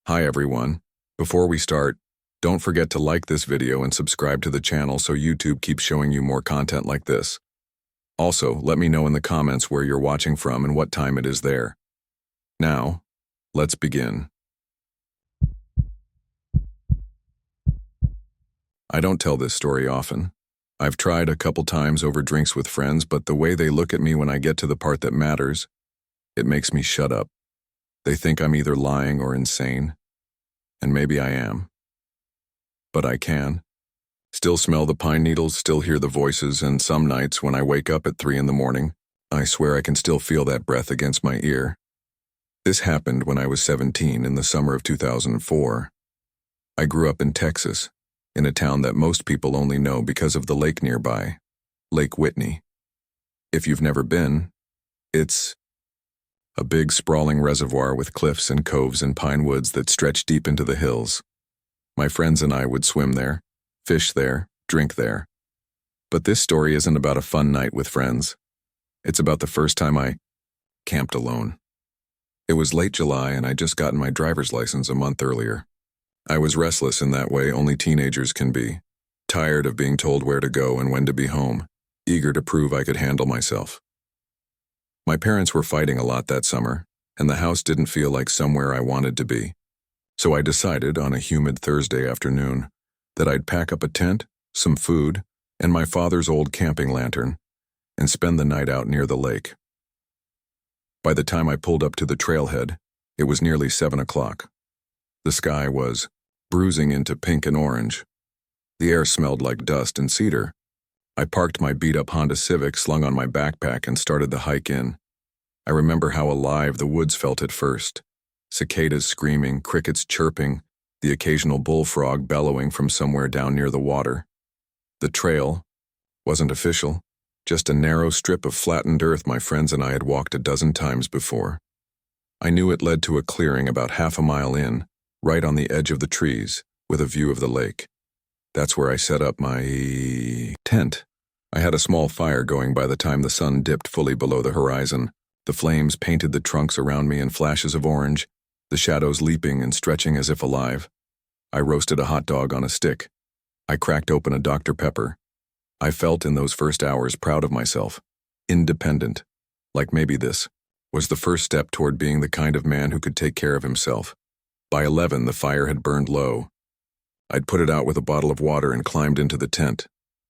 Hi everyone. Before we start, don't forget to like this video and subscribe to the channel so YouTube keeps showing you more content like this. Also, let me know in the comments where you're watching from and what time it is there. Now, let's begin. I don't tell this story often. I've tried a couple times over drinks with friends, but the way they look at me when I get to the part that matters, it makes me shut up. They think I'm either lying or insane. And maybe I am. But I can. Still smell the pine needles, still hear the voices, and some nights when I wake up at 3 in the morning, I swear I can still feel that breath against my ear. This happened when I was 17 in the summer of 2004. I grew up in Texas, in a town that most people only know because of the lake nearby, Lake Whitney. If you've never been, it's a big sprawling reservoir with cliffs and coves and pine woods that stretch deep into the hills. My friends and I would swim there, fish there, drink there. But this story isn't about a fun night with friends. It's about the first time I camped alone. It was late July and I'd just gotten my driver's license a month earlier. I was restless in that way only teenagers can be, tired of being told where to go and when to be home, eager to prove I could handle myself. My parents were fighting a lot that summer, and the house didn't feel like somewhere I wanted to be. So I decided on a humid Thursday afternoon that I'd pack up a tent, some food, and my father's old camping lantern, and spend the night out near the lake. By the time I pulled up to the trailhead, it was nearly 7 o'clock. The sky was bruising into pink and orange. The air smelled like dust and cedar. I parked my beat-up Honda Civic slung on my backpack and started the hike in. I remember how alive the woods felt at first. Cicadas screaming, crickets chirping, the occasional bullfrog bellowing from somewhere down near the water. The trail wasn't official, just a narrow strip of flattened earth my friends and I had walked a dozen times before. I knew it led to a clearing about half a mile in, right on the edge of the trees, with a view of the lake. That's where I set up my tent. I had a small fire going by the time the sun dipped fully below the horizon. The flames painted the trunks around me in flashes of orange, the shadows leaping and stretching as if alive. I roasted a hot dog on a stick. I cracked open a Dr. Pepper. I felt in those first hours proud of myself, independent, like maybe this was the first step toward being the kind of man who could take care of himself. By 11, the fire had burned low. I'd put it out with a bottle of water and climbed into the tent,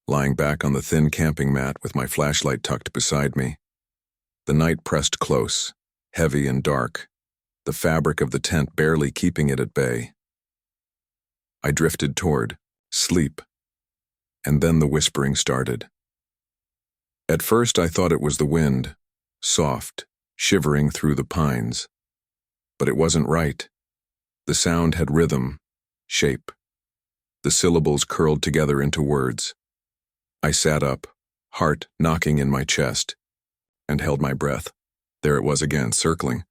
lying back on the thin camping mat with my flashlight tucked beside me. The night pressed close, heavy and dark, the fabric of the tent barely keeping it at bay. I drifted toward sleep, and then the whispering started. At first I thought it was the wind, soft, shivering through the pines. But it wasn't right. The sound had rhythm, shape. The syllables curled together into words. I sat up, heart knocking in my chest, and held my breath. There it was again, circling.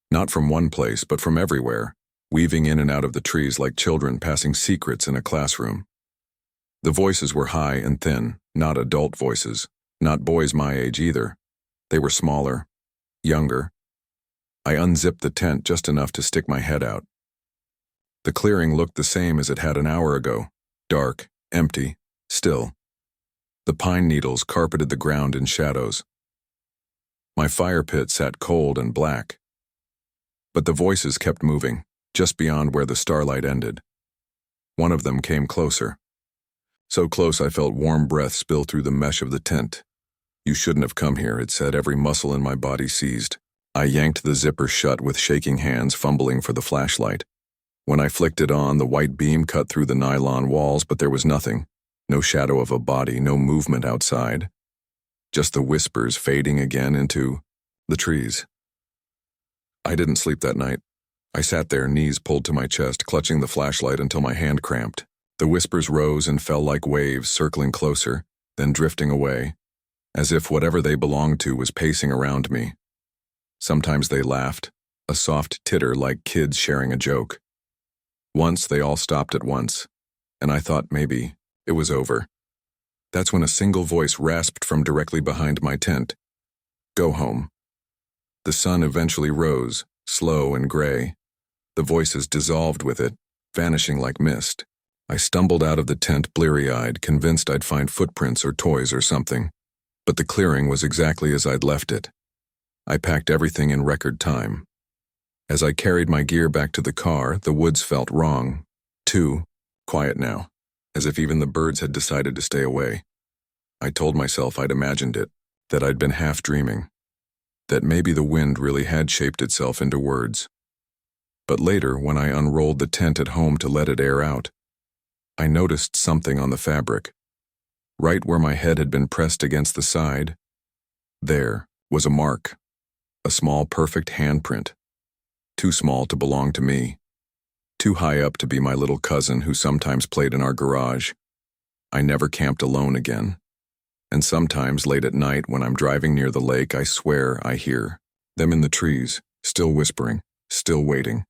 Not from one place, but from everywhere, weaving in and out of the trees like children passing secrets in a classroom. The voices were high and thin, not adult voices, not boys my age either. They were smaller, younger. I unzipped the tent just enough to stick my head out. The clearing looked the same as it had an hour ago, dark, empty, still. The pine needles carpeted the ground in shadows. My fire pit sat cold and black. But the voices kept moving, just beyond where the starlight ended. One of them came closer. So close I felt warm breath spill through the mesh of the tent. "You shouldn't have come here," it said, every muscle in my body seized. I yanked the zipper shut with shaking hands, fumbling for the flashlight. When I flicked it on, the white beam cut through the nylon walls, but there was nothing. No shadow of a body, no movement outside. Just the whispers fading again into the trees. I didn't sleep that night. I sat there, knees pulled to my chest, clutching the flashlight until my hand cramped. The whispers rose and fell like waves, circling closer, then drifting away, as if whatever they belonged to was pacing around me. Sometimes they laughed, a soft titter like kids sharing a joke. Once they all stopped at once, and I thought maybe it was over. That's when a single voice rasped from directly behind my tent. "Go home." The sun eventually rose, slow and gray. The voices dissolved with it, vanishing like mist. I stumbled out of the tent bleary-eyed, convinced I'd find footprints or toys or something. But the clearing was exactly as I'd left it. I packed everything in record time. As I carried my gear back to the car, the woods felt wrong. Too quiet now, as if even the birds had decided to stay away. I told myself I'd imagined it, that I'd been half dreaming, that maybe the wind really had shaped itself into words. But later, when I unrolled the tent at home to let it air out, I noticed something on the fabric. Right where my head had been pressed against the side, there was a mark, a small, perfect handprint. Too small to belong to me. Too high up to be my little cousin who sometimes played in our garage. I never camped alone again. And sometimes late at night when I'm driving near the lake, I swear I hear them in the trees, still whispering, still waiting.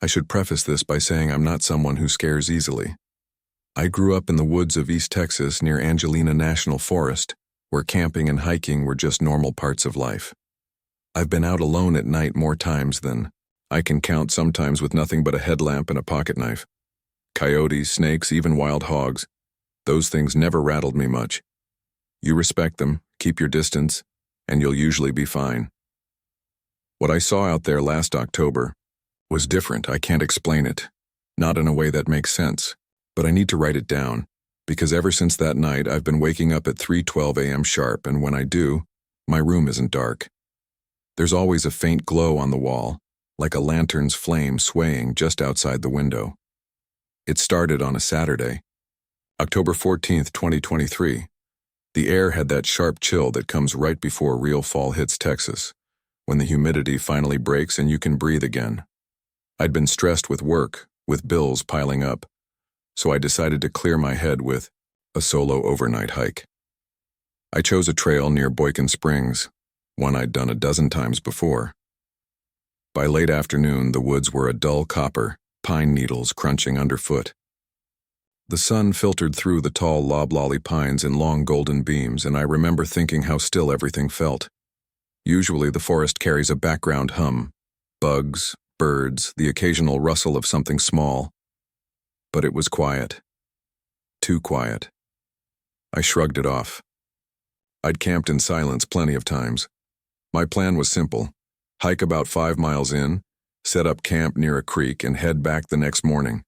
I should preface this by saying I'm not someone who scares easily. I grew up in the woods of East Texas near Angelina National Forest, where camping and hiking were just normal parts of life. I've been out alone at night more times than I can count, sometimes with nothing but a headlamp and a pocket knife. Coyotes, snakes, even wild hogs. Those things never rattled me much. You respect them, keep your distance, and you'll usually be fine. What I saw out there last October was different. I can't explain it. Not in a way that makes sense, but I need to write it down, because ever since that night I've been waking up at 3:12 a.m. sharp, and when I do, my room isn't dark. There's always a faint glow on the wall, like a lantern's flame swaying just outside the window. It started on a Saturday, October 14th, 2023. The air had that sharp chill that comes right before real fall hits Texas, when the humidity finally breaks and you can breathe again. I'd been stressed with work, with bills piling up, so I decided to clear my head with a solo overnight hike. I chose a trail near Boykin Springs, one I'd done a dozen times before. By late afternoon, the woods were a dull copper, pine needles crunching underfoot. The sun filtered through the tall loblolly pines in long golden beams, and I remember thinking how still everything felt. Usually the forest carries a background hum, bugs, birds, the occasional rustle of something small. But it was quiet. Too quiet. I shrugged it off. I'd camped in silence plenty of times. My plan was simple: hike about 5 miles in, set up camp near a creek, and head back the next morning.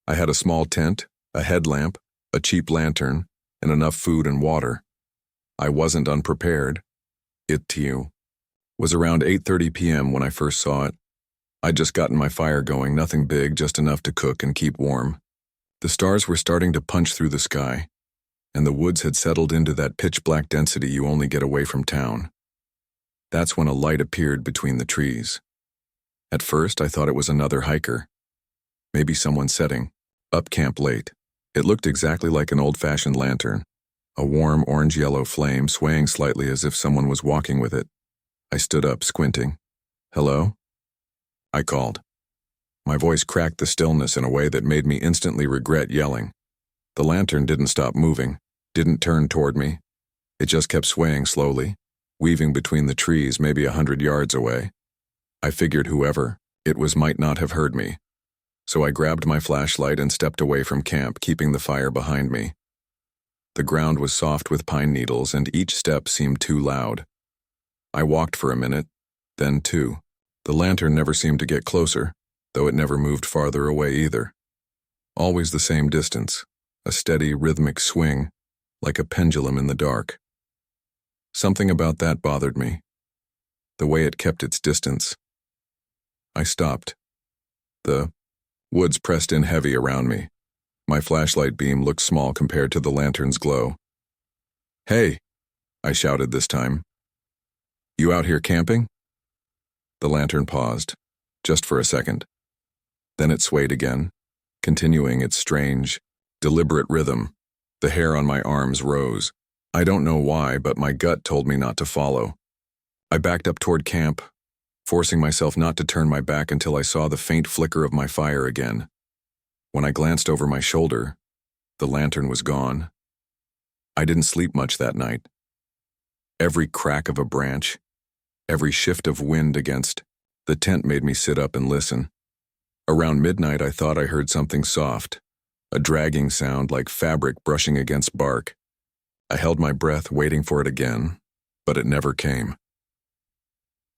I had a small tent, a headlamp, a cheap lantern, and enough food and water. I wasn't unprepared. It, too, was around 8:30 p.m. when I first saw it. I'd just gotten my fire going, nothing big, just enough to cook and keep warm. The stars were starting to punch through the sky, and the woods had settled into that pitch-black density you only get away from town. That's when a light appeared between the trees. At first, I thought it was another hiker. Maybe someone setting up camp late. It looked exactly like an old-fashioned lantern, a warm orange-yellow flame swaying slightly as if someone was walking with it. I stood up, squinting. "Hello?" I called. My voice cracked the stillness in a way that made me instantly regret yelling. The lantern didn't stop moving, didn't turn toward me. It just kept swaying slowly, weaving between the trees maybe 100 yards away. I figured whoever it was might not have heard me, so I grabbed my flashlight and stepped away from camp, keeping the fire behind me. The ground was soft with pine needles, and each step seemed too loud. I walked for a minute, then two. The lantern never seemed to get closer, though it never moved farther away either. Always the same distance, a steady, rhythmic swing, like a pendulum in the dark. Something about that bothered me, the way it kept its distance. I stopped. The woods pressed in heavy around me. My flashlight beam looked small compared to the lantern's glow. "Hey," I shouted this time. "You out here camping?" The lantern paused, just for a second. Then it swayed again, continuing its strange, deliberate rhythm. The hair on my arms rose. I don't know why, but my gut told me not to follow. I backed up toward camp, forcing myself not to turn my back until I saw the faint flicker of my fire again. When I glanced over my shoulder, the lantern was gone. I didn't sleep much that night. Every crack of a branch, Every shift of wind against the tent made me sit up and listen. Around midnight, I thought I heard something soft, a dragging sound like fabric brushing against bark. I held my breath, waiting for it again, but it never came.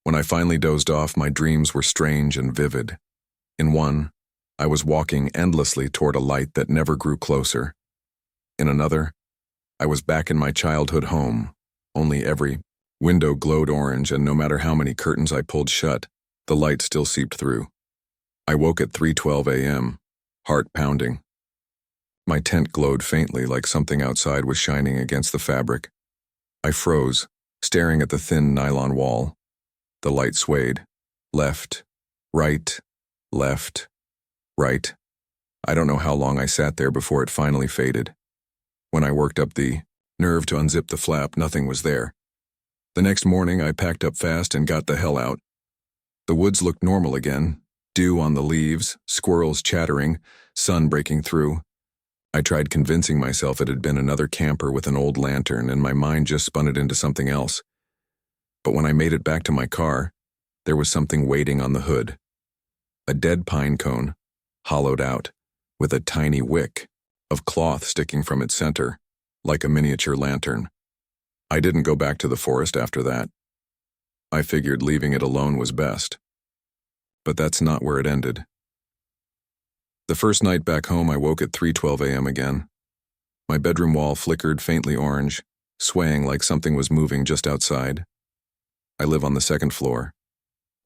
When I finally dozed off, my dreams were strange and vivid. In one, I was walking endlessly toward a light that never grew closer. In another, I was back in my childhood home, only every window glowed orange, and no matter how many curtains I pulled shut, the light still seeped through. I woke at 3:12 a.m., heart pounding. My tent glowed faintly, like something outside was shining against the fabric. I froze, staring at the thin nylon wall. The light swayed. Left, right, left, right. I don't know how long I sat there before it finally faded. When I worked up the nerve to unzip the flap, nothing was there. The next morning, I packed up fast and got the hell out. The woods looked normal again. Dew on the leaves, squirrels chattering, sun breaking through. I tried convincing myself it had been another camper with an old lantern, and my mind just spun it into something else. But when I made it back to my car, there was something waiting on the hood. A dead pine cone, hollowed out, with a tiny wick of cloth sticking from its center, like a miniature lantern. I didn't go back to the forest after that. I figured leaving it alone was best. But that's not where it ended. The first night back home, I woke at 3:12 a.m. again. My bedroom wall flickered faintly orange, swaying like something was moving just outside. I live on the second floor.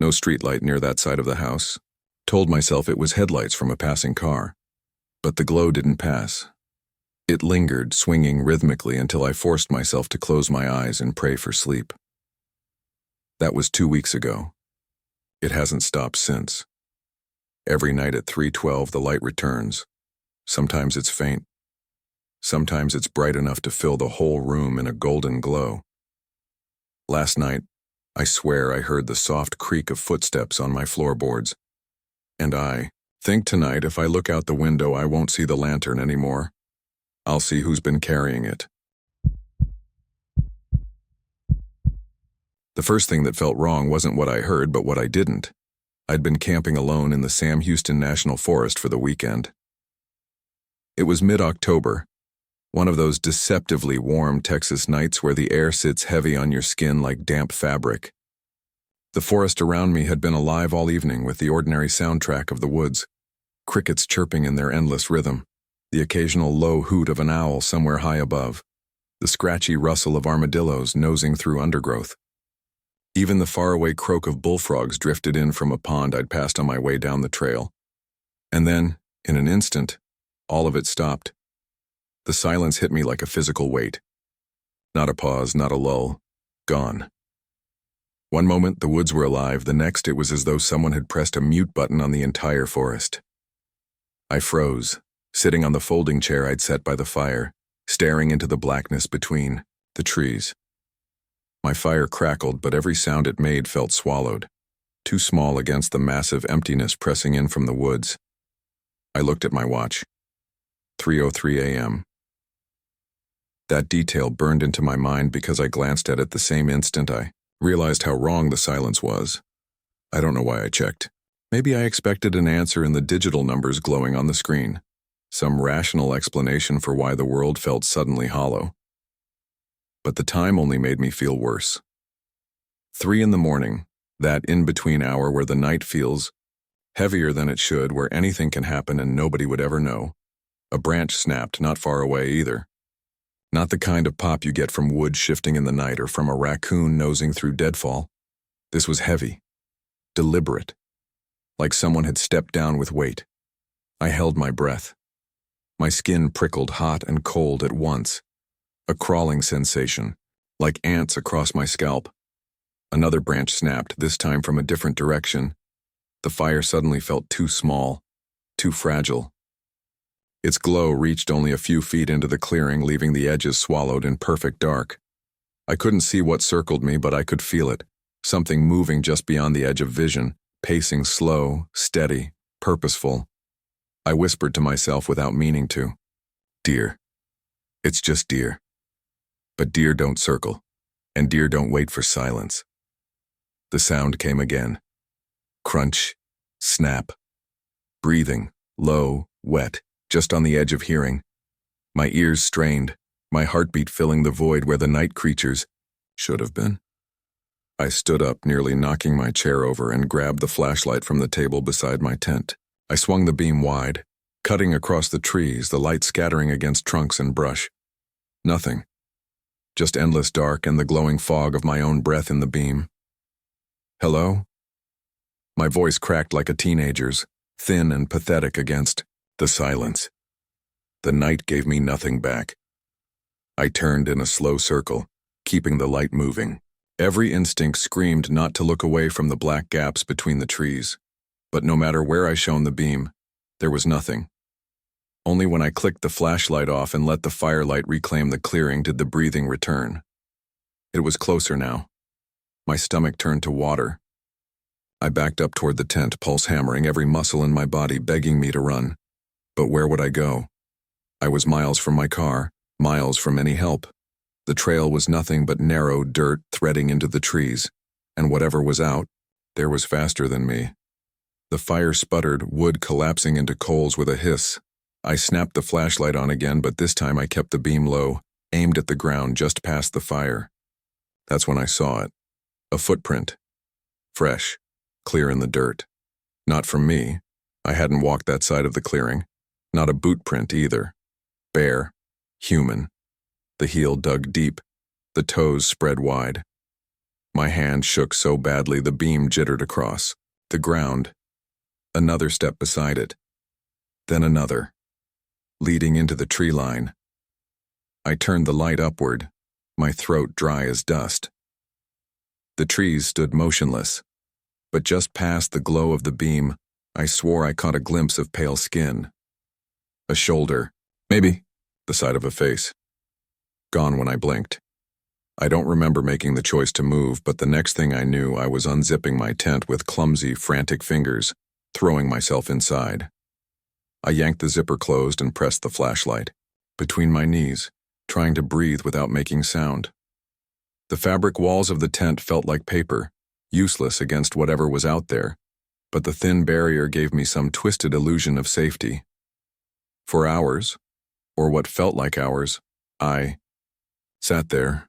No streetlight near that side of the house. Told myself it was headlights from a passing car. But the glow didn't pass. It lingered, swinging rhythmically until I forced myself to close my eyes and pray for sleep. That was 2 weeks ago. It hasn't stopped since. Every night at 3:12, the light returns. Sometimes it's faint. Sometimes it's bright enough to fill the whole room in a golden glow. Last night, I swear I heard the soft creak of footsteps on my floorboards. And I think tonight if I look out the window, I won't see the lantern anymore. I'll see who's been carrying it. The first thing that felt wrong wasn't what I heard, but what I didn't. I'd been camping alone in the Sam Houston National Forest for the weekend. It was mid-October, one of those deceptively warm Texas nights where the air sits heavy on your skin like damp fabric. The forest around me had been alive all evening with the ordinary soundtrack of the woods, crickets chirping in their endless rhythm, the occasional low hoot of an owl somewhere high above, the scratchy rustle of armadillos nosing through undergrowth. Even the faraway croak of bullfrogs drifted in from a pond I'd passed on my way down the trail. And then, in an instant, all of it stopped. The silence hit me like a physical weight. Not a pause, not a lull. Gone. One moment, the woods were alive. The next, it was as though someone had pressed a mute button on the entire forest. I froze, sitting on the folding chair I'd set by the fire, staring into the blackness between the trees. My fire crackled, but every sound it made felt swallowed, too small against the massive emptiness pressing in from the woods. I looked at my watch. 3:03 a.m. That detail burned into my mind because I glanced at it the same instant I realized how wrong the silence was. I don't know why I checked. Maybe I expected an answer in the digital numbers glowing on the screen. Some rational explanation for why the world felt suddenly hollow. But the time only made me feel worse. 3 a.m, that in-between hour where the night feels heavier than it should, where anything can happen and nobody would ever know. A branch snapped not far away either. Not the kind of pop you get from wood shifting in the night or from a raccoon nosing through deadfall. This was heavy, deliberate, like someone had stepped down with weight. I held my breath. My skin prickled hot and cold at once. A crawling sensation, like ants across my scalp. Another branch snapped, this time from a different direction. The fire suddenly felt too small, too fragile. Its glow reached only a few feet into the clearing, leaving the edges swallowed in perfect dark. I couldn't see what circled me, but I could feel it, something moving just beyond the edge of vision, pacing slow, steady, purposeful. I whispered to myself without meaning to. Deer. It's just deer. But deer don't circle, and deer don't wait for silence. The sound came again. Crunch, snap, breathing, low, wet, just on the edge of hearing. My ears strained, my heartbeat filling the void where the night creatures should have been. I stood up, nearly knocking my chair over, and grabbed the flashlight from the table beside my tent. I swung the beam wide, cutting across the trees, the light scattering against trunks and brush. Nothing. Just endless dark and the glowing fog of my own breath in the beam. Hello? My voice cracked like a teenager's, thin and pathetic against the silence. The night gave me nothing back. I turned in a slow circle, keeping the light moving. Every instinct screamed not to look away from the black gaps between the trees. But no matter where I shone the beam, there was nothing. Only when I clicked the flashlight off and let the firelight reclaim the clearing did the breathing return. It was closer now. My stomach turned to water. I backed up toward the tent, pulse hammering, every muscle in my body begging me to run. But where would I go? I was miles from my car, miles from any help. The trail was nothing but narrow dirt threading into the trees, and whatever was out, there was faster than me. The fire sputtered, wood collapsing into coals with a hiss. I snapped the flashlight on again, but this time I kept the beam low, aimed at the ground just past the fire. That's when I saw it. A footprint. Fresh, clear in the dirt. Not from me. I hadn't walked that side of the clearing. Not a boot print either. Bare, human. The heel dug deep, the toes spread wide. My hand shook so badly the beam jittered across. The ground. Another step beside it. Then another. Leading into the tree line. I turned the light upward, my throat dry as dust. The trees stood motionless, but just past the glow of the beam, I swore I caught a glimpse of pale skin. A shoulder, maybe the side of a face. Gone when I blinked. I don't remember making the choice to move, but the next thing I knew, I was unzipping my tent with clumsy, frantic fingers, throwing myself inside. I yanked the zipper closed and pressed the flashlight, between my knees, trying to breathe without making sound. The fabric walls of the tent felt like paper, useless against whatever was out there, but the thin barrier gave me some twisted illusion of safety. For hours, or what felt like hours, I sat there,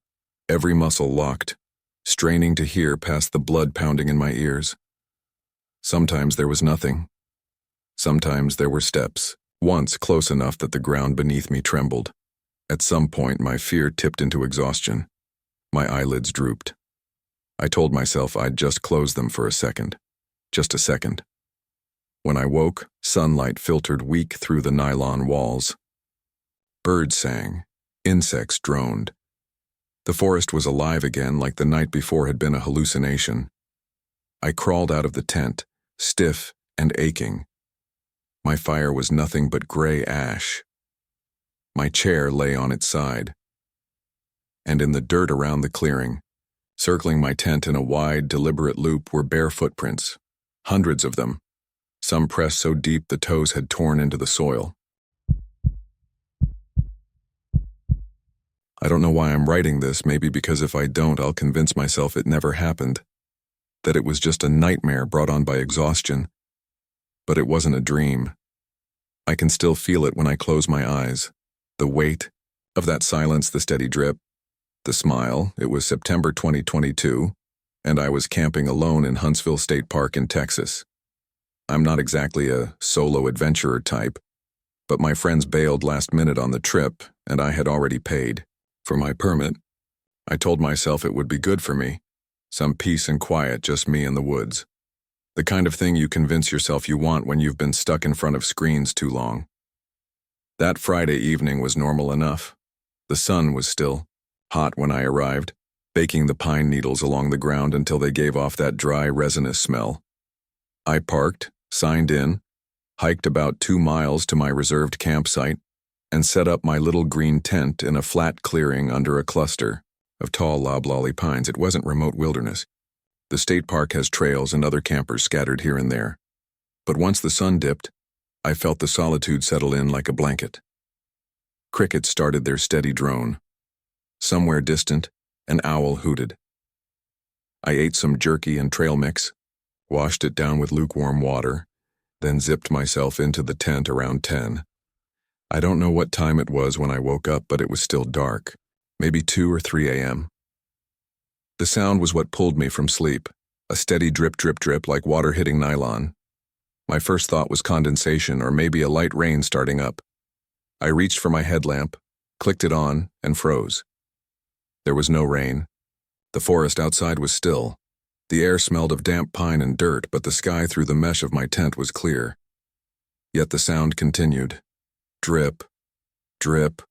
every muscle locked, straining to hear past the blood pounding in my ears. Sometimes there was nothing. Sometimes there were steps, once close enough that the ground beneath me trembled. At some point, my fear tipped into exhaustion. My eyelids drooped. I told myself I'd just close them for a second. Just a second. When I woke, sunlight filtered weak through the nylon walls. Birds sang. Insects droned. The forest was alive again, like the night before had been a hallucination. I crawled out of the tent, stiff and aching. My fire was nothing but gray ash. My chair lay on its side. And in the dirt around the clearing, circling my tent in a wide, deliberate loop, were bare footprints, hundreds of them, some pressed so deep the toes had torn into the soil. I don't know why I'm writing this, maybe because if I don't, I'll convince myself it never happened, that it was just a nightmare brought on by exhaustion. But it wasn't a dream. I can still feel it when I close my eyes. The weight of that silence, the steady drip, the smile. It was September 2022, and I was camping alone in Huntsville State Park in Texas. I'm not exactly a solo adventurer type, but my friends bailed last minute on the trip, and I had already paid for my permit. I told myself it would be good for me. Some peace and quiet, just me in the woods. The kind of thing you convince yourself you want when you've been stuck in front of screens too long. That Friday evening was normal enough. The sun was still hot when I arrived, baking the pine needles along the ground until they gave off that dry, resinous smell. I parked, signed in, hiked about 2 miles to my reserved campsite, and set up my little green tent in a flat clearing under a cluster of tall loblolly pines. It wasn't remote wilderness. The state park has trails and other campers scattered here and there. But once the sun dipped, I felt the solitude settle in like a blanket. Crickets started their steady drone. Somewhere distant, an owl hooted. I ate some jerky and trail mix, washed it down with lukewarm water, then zipped myself into the tent around 10. I don't know what time it was when I woke up, but it was still dark, maybe 2 or 3 a.m. The sound was what pulled me from sleep, a steady drip, drip, drip like water hitting nylon. My first thought was condensation or maybe a light rain starting up. I reached for my headlamp, clicked it on, and froze. There was no rain. The forest outside was still. The air smelled of damp pine and dirt, but the sky through the mesh of my tent was clear. Yet the sound continued. Drip, drip,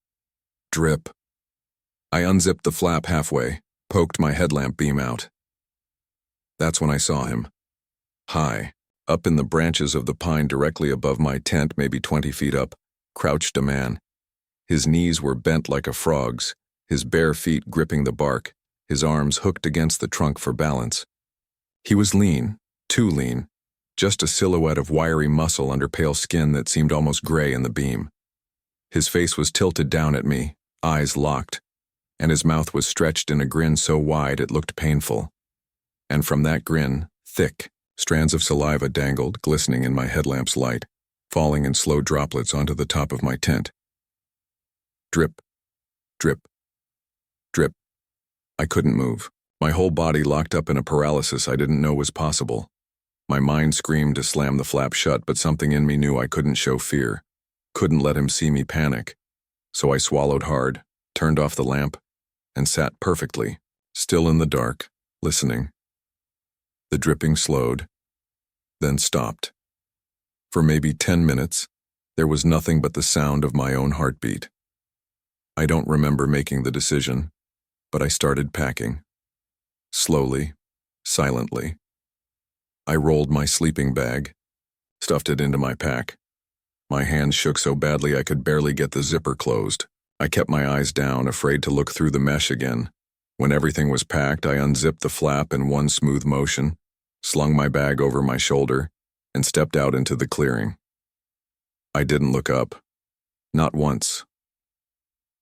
drip. I unzipped the flap halfway, poked my headlamp beam out. That's when I saw him. High, up in the branches of the pine directly above my tent, maybe 20 feet up, crouched a man. His knees were bent like a frog's, his bare feet gripping the bark, his arms hooked against the trunk for balance. He was lean, too lean, just a silhouette of wiry muscle under pale skin that seemed almost gray in the beam. His face was tilted down at me, eyes locked, and his mouth was stretched in a grin so wide it looked painful. And from that grin, thick, strands of saliva dangled, glistening in my headlamp's light, falling in slow droplets onto the top of my tent. Drip, drip, drip. I couldn't move. My whole body locked up in a paralysis I didn't know was possible. My mind screamed to slam the flap shut, but something in me knew I couldn't show fear, couldn't let him see me panic. So I swallowed hard, turned off the lamp, and sat perfectly, still in the dark, listening. The dripping slowed, then stopped. For maybe 10 minutes, there was nothing but the sound of my own heartbeat. I don't remember making the decision, but I started packing. Slowly, silently. I rolled my sleeping bag, stuffed it into my pack. My hands shook so badly I could barely get the zipper closed. I kept my eyes down, afraid to look through the mesh again. When everything was packed, I unzipped the flap in one smooth motion, slung my bag over my shoulder, and stepped out into the clearing. I didn't look up. Not once.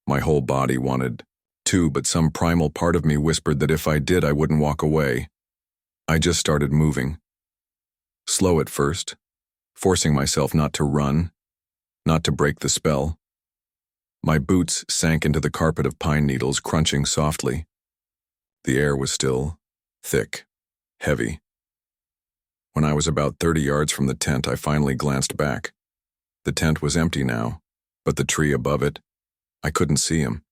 My whole body wanted to, but some primal part of me whispered that if I did, I wouldn't walk away. I just started moving. Slow at first, forcing myself not to run, not to break the spell. My boots sank into the carpet of pine needles, crunching softly. The air was still, thick, heavy. When I was about 30 yards from the tent, I finally glanced back. The tent was empty now, but the tree above it, I couldn't see him.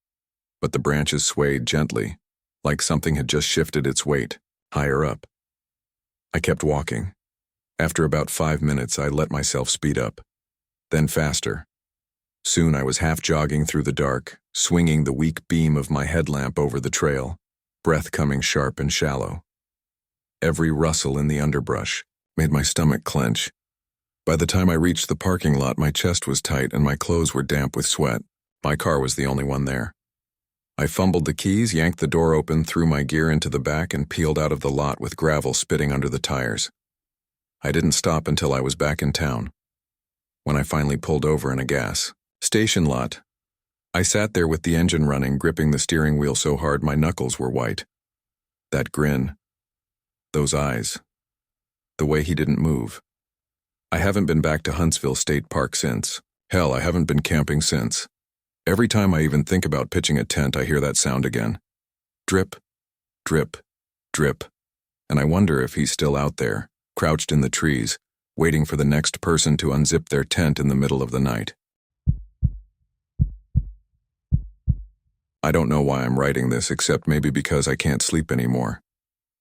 But the branches swayed gently, like something had just shifted its weight, higher up. I kept walking. After about 5 minutes, I let myself speed up, then faster. Soon I was half jogging through the dark, swinging the weak beam of my headlamp over the trail, breath coming sharp and shallow. Every rustle in the underbrush made my stomach clench. By the time I reached the parking lot, my chest was tight and my clothes were damp with sweat. My car was the only one there. I fumbled the keys, yanked the door open, threw my gear into the back, and peeled out of the lot with gravel spitting under the tires. I didn't stop until I was back in town. When I finally pulled over in a gas station lot, I sat there with the engine running, gripping the steering wheel so hard my knuckles were white. That grin, those eyes, the way he didn't move. I haven't been back to Huntsville State Park since. Hell, I haven't been camping since. Every time I even think about pitching a tent, I hear that sound again. Drip, drip, drip. And I wonder if he's still out there, crouched in the trees, waiting for the next person to unzip their tent in the middle of the night. I don't know why I'm writing this, except maybe because I can't sleep anymore.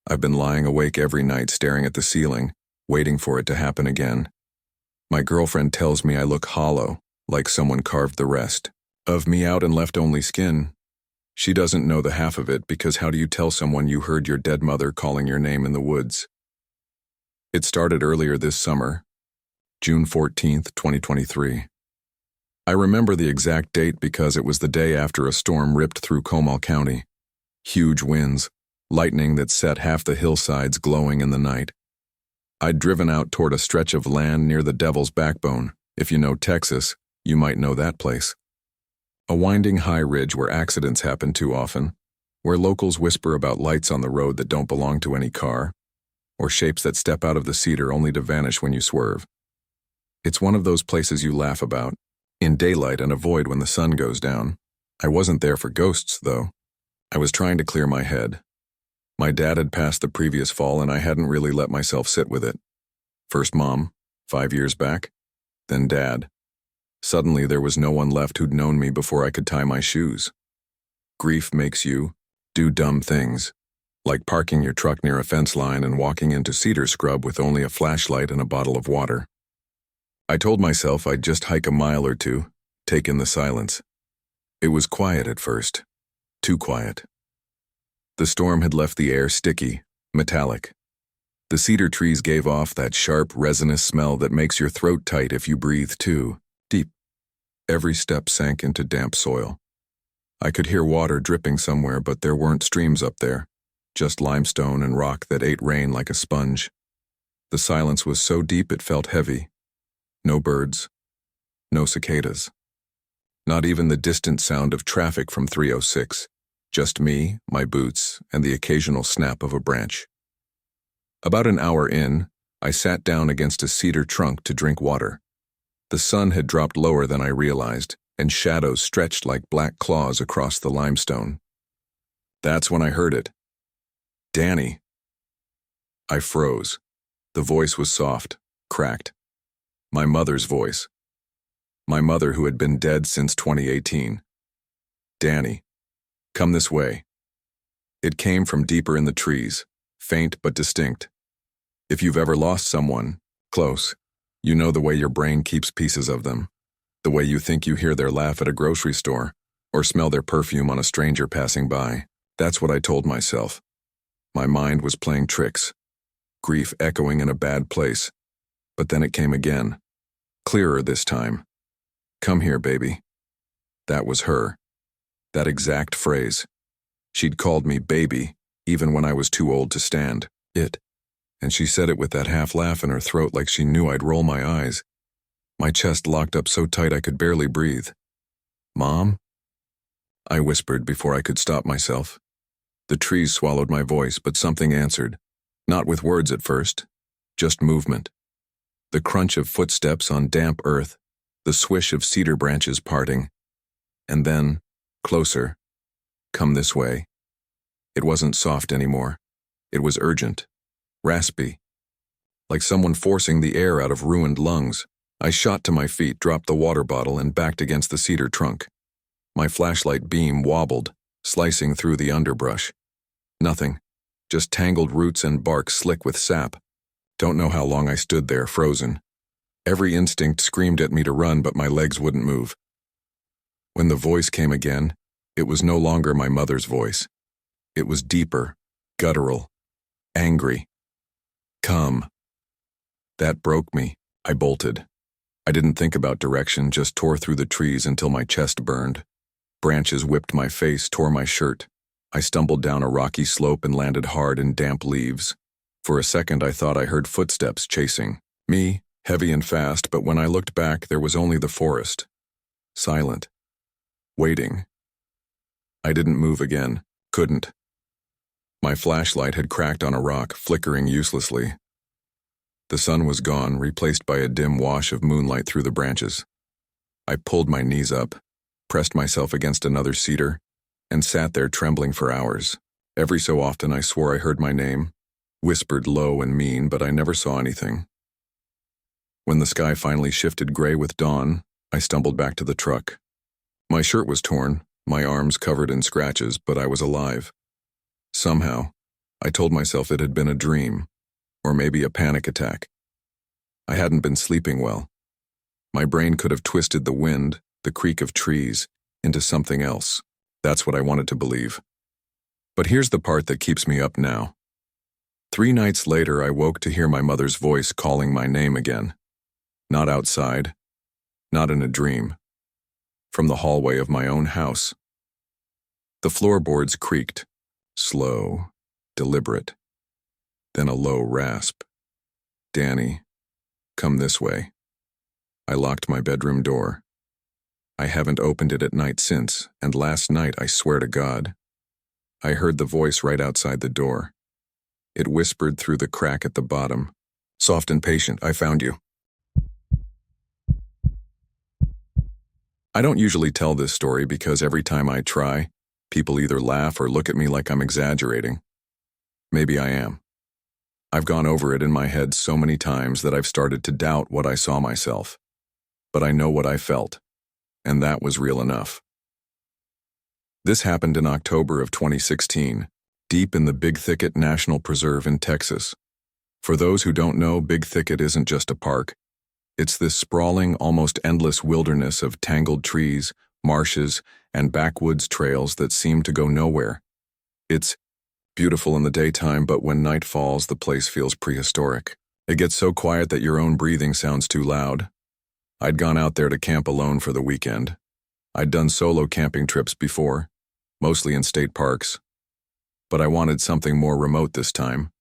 I've been lying awake every night staring at the ceiling, waiting for it to happen again. My girlfriend tells me I look hollow, like someone carved the rest of me out and left only skin. She doesn't know the half of it, because how do you tell someone you heard your dead mother calling your name in the woods? It started earlier this summer, June 14th, 2023. I remember the exact date because it was the day after a storm ripped through Comal County. Huge winds, lightning that set half the hillsides glowing in the night. I'd driven out toward a stretch of land near the Devil's Backbone. If you know Texas, you might know that place. A winding high ridge where accidents happen too often, where locals whisper about lights on the road that don't belong to any car, or shapes that step out of the cedar only to vanish when you swerve. It's one of those places you laugh about, in daylight and avoid when the sun goes down. I wasn't there for ghosts, though. I was trying to clear my head. My dad had passed the previous fall and I hadn't really let myself sit with it. First Mom, 5 years back, then Dad. Suddenly there was no one left who'd known me before I could tie my shoes. Grief makes you do dumb things, like parking your truck near a fence line and walking into cedar scrub with only a flashlight and a bottle of water. I told myself I'd just hike a mile or two, take in the silence. It was quiet at first, too quiet. The storm had left the air sticky, metallic. The cedar trees gave off that sharp, resinous smell that makes your throat tight if you breathe too deep. Every step sank into damp soil. I could hear water dripping somewhere, but there weren't streams up there, just limestone and rock that ate rain like a sponge. The silence was so deep it felt heavy. No birds, no cicadas. Not even the distant sound of traffic from 306. Just me, my boots, and the occasional snap of a branch. About an hour in, I sat down against a cedar trunk to drink water. The sun had dropped lower than I realized, and shadows stretched like black claws across the limestone. That's when I heard it. Danny. I froze. The voice was soft, cracked. My mother's voice. My mother who had been dead since 2018. Danny. Come this way. It came from deeper in the trees, faint but distinct. If you've ever lost someone, close, you know the way your brain keeps pieces of them, the way you think you hear their laugh at a grocery store, or smell their perfume on a stranger passing by. That's what I told myself. My mind was playing tricks, grief echoing in a bad place. But then it came again, clearer this time. Come here, baby. That was her. That exact phrase. She'd called me baby, even when I was too old to stand. And she said it with that half laugh in her throat like she knew I'd roll my eyes. My chest locked up so tight I could barely breathe. Mom? I whispered before I could stop myself. The trees swallowed my voice, but something answered. Not with words at first, just movement. The crunch of footsteps on damp earth, the swish of cedar branches parting. And then, closer. Come this way. It wasn't soft anymore. It was urgent, raspy, like someone forcing the air out of ruined lungs. I shot to my feet, dropped the water bottle, and backed against the cedar trunk. My flashlight beam wobbled, slicing through the underbrush. Nothing, just tangled roots and bark slick with sap. Don't know how long I stood there, frozen. Every instinct screamed at me to run, but my legs wouldn't move. When the voice came again, it was no longer my mother's voice. It was deeper, guttural, angry. Come. That broke me. I bolted. I didn't think about direction, just tore through the trees until my chest burned. Branches whipped my face, tore my shirt. I stumbled down a rocky slope and landed hard in damp leaves. For a second I thought I heard footsteps chasing me, heavy and fast, but when I looked back there was only the forest. Silent. Waiting. I didn't move again. Couldn't. My flashlight had cracked on a rock, flickering uselessly. The sun was gone, replaced by a dim wash of moonlight through the branches. I pulled my knees up, pressed myself against another cedar, and sat there trembling for hours. Every so often I swore I heard my name, whispered low and mean, but I never saw anything. When the sky finally shifted gray with dawn, I stumbled back to the truck. My shirt was torn, my arms covered in scratches, but I was alive. Somehow, I told myself it had been a dream, or maybe a panic attack. I hadn't been sleeping well. My brain could have twisted the wind, the creak of trees, into something else. That's what I wanted to believe. But here's the part that keeps me up now. 3 nights later, I woke to hear my mother's voice calling my name again. Not outside, not in a dream. From the hallway of my own house. The floorboards creaked, slow, deliberate. Then a low rasp. Danny, come this way. I locked my bedroom door. I haven't opened it at night since, and last night, I swear to God, I heard the voice right outside the door. It whispered through the crack at the bottom. "Soft and patient, I found you." I don't usually tell this story because every time I try, people either laugh or look at me like I'm exaggerating. Maybe I am. I've gone over it in my head so many times that I've started to doubt what I saw myself. But I know what I felt, and that was real enough. This happened in October of 2016, deep in the Big Thicket National Preserve in Texas. For those who don't know, Big Thicket isn't just a park. It's this sprawling, almost endless wilderness of tangled trees, marshes, and backwoods trails that seem to go nowhere. It's beautiful in the daytime, but when night falls, the place feels prehistoric. It gets so quiet that your own breathing sounds too loud. I'd gone out there to camp alone for the weekend. I'd done solo camping trips before, mostly in state parks, but I wanted something more remote this time.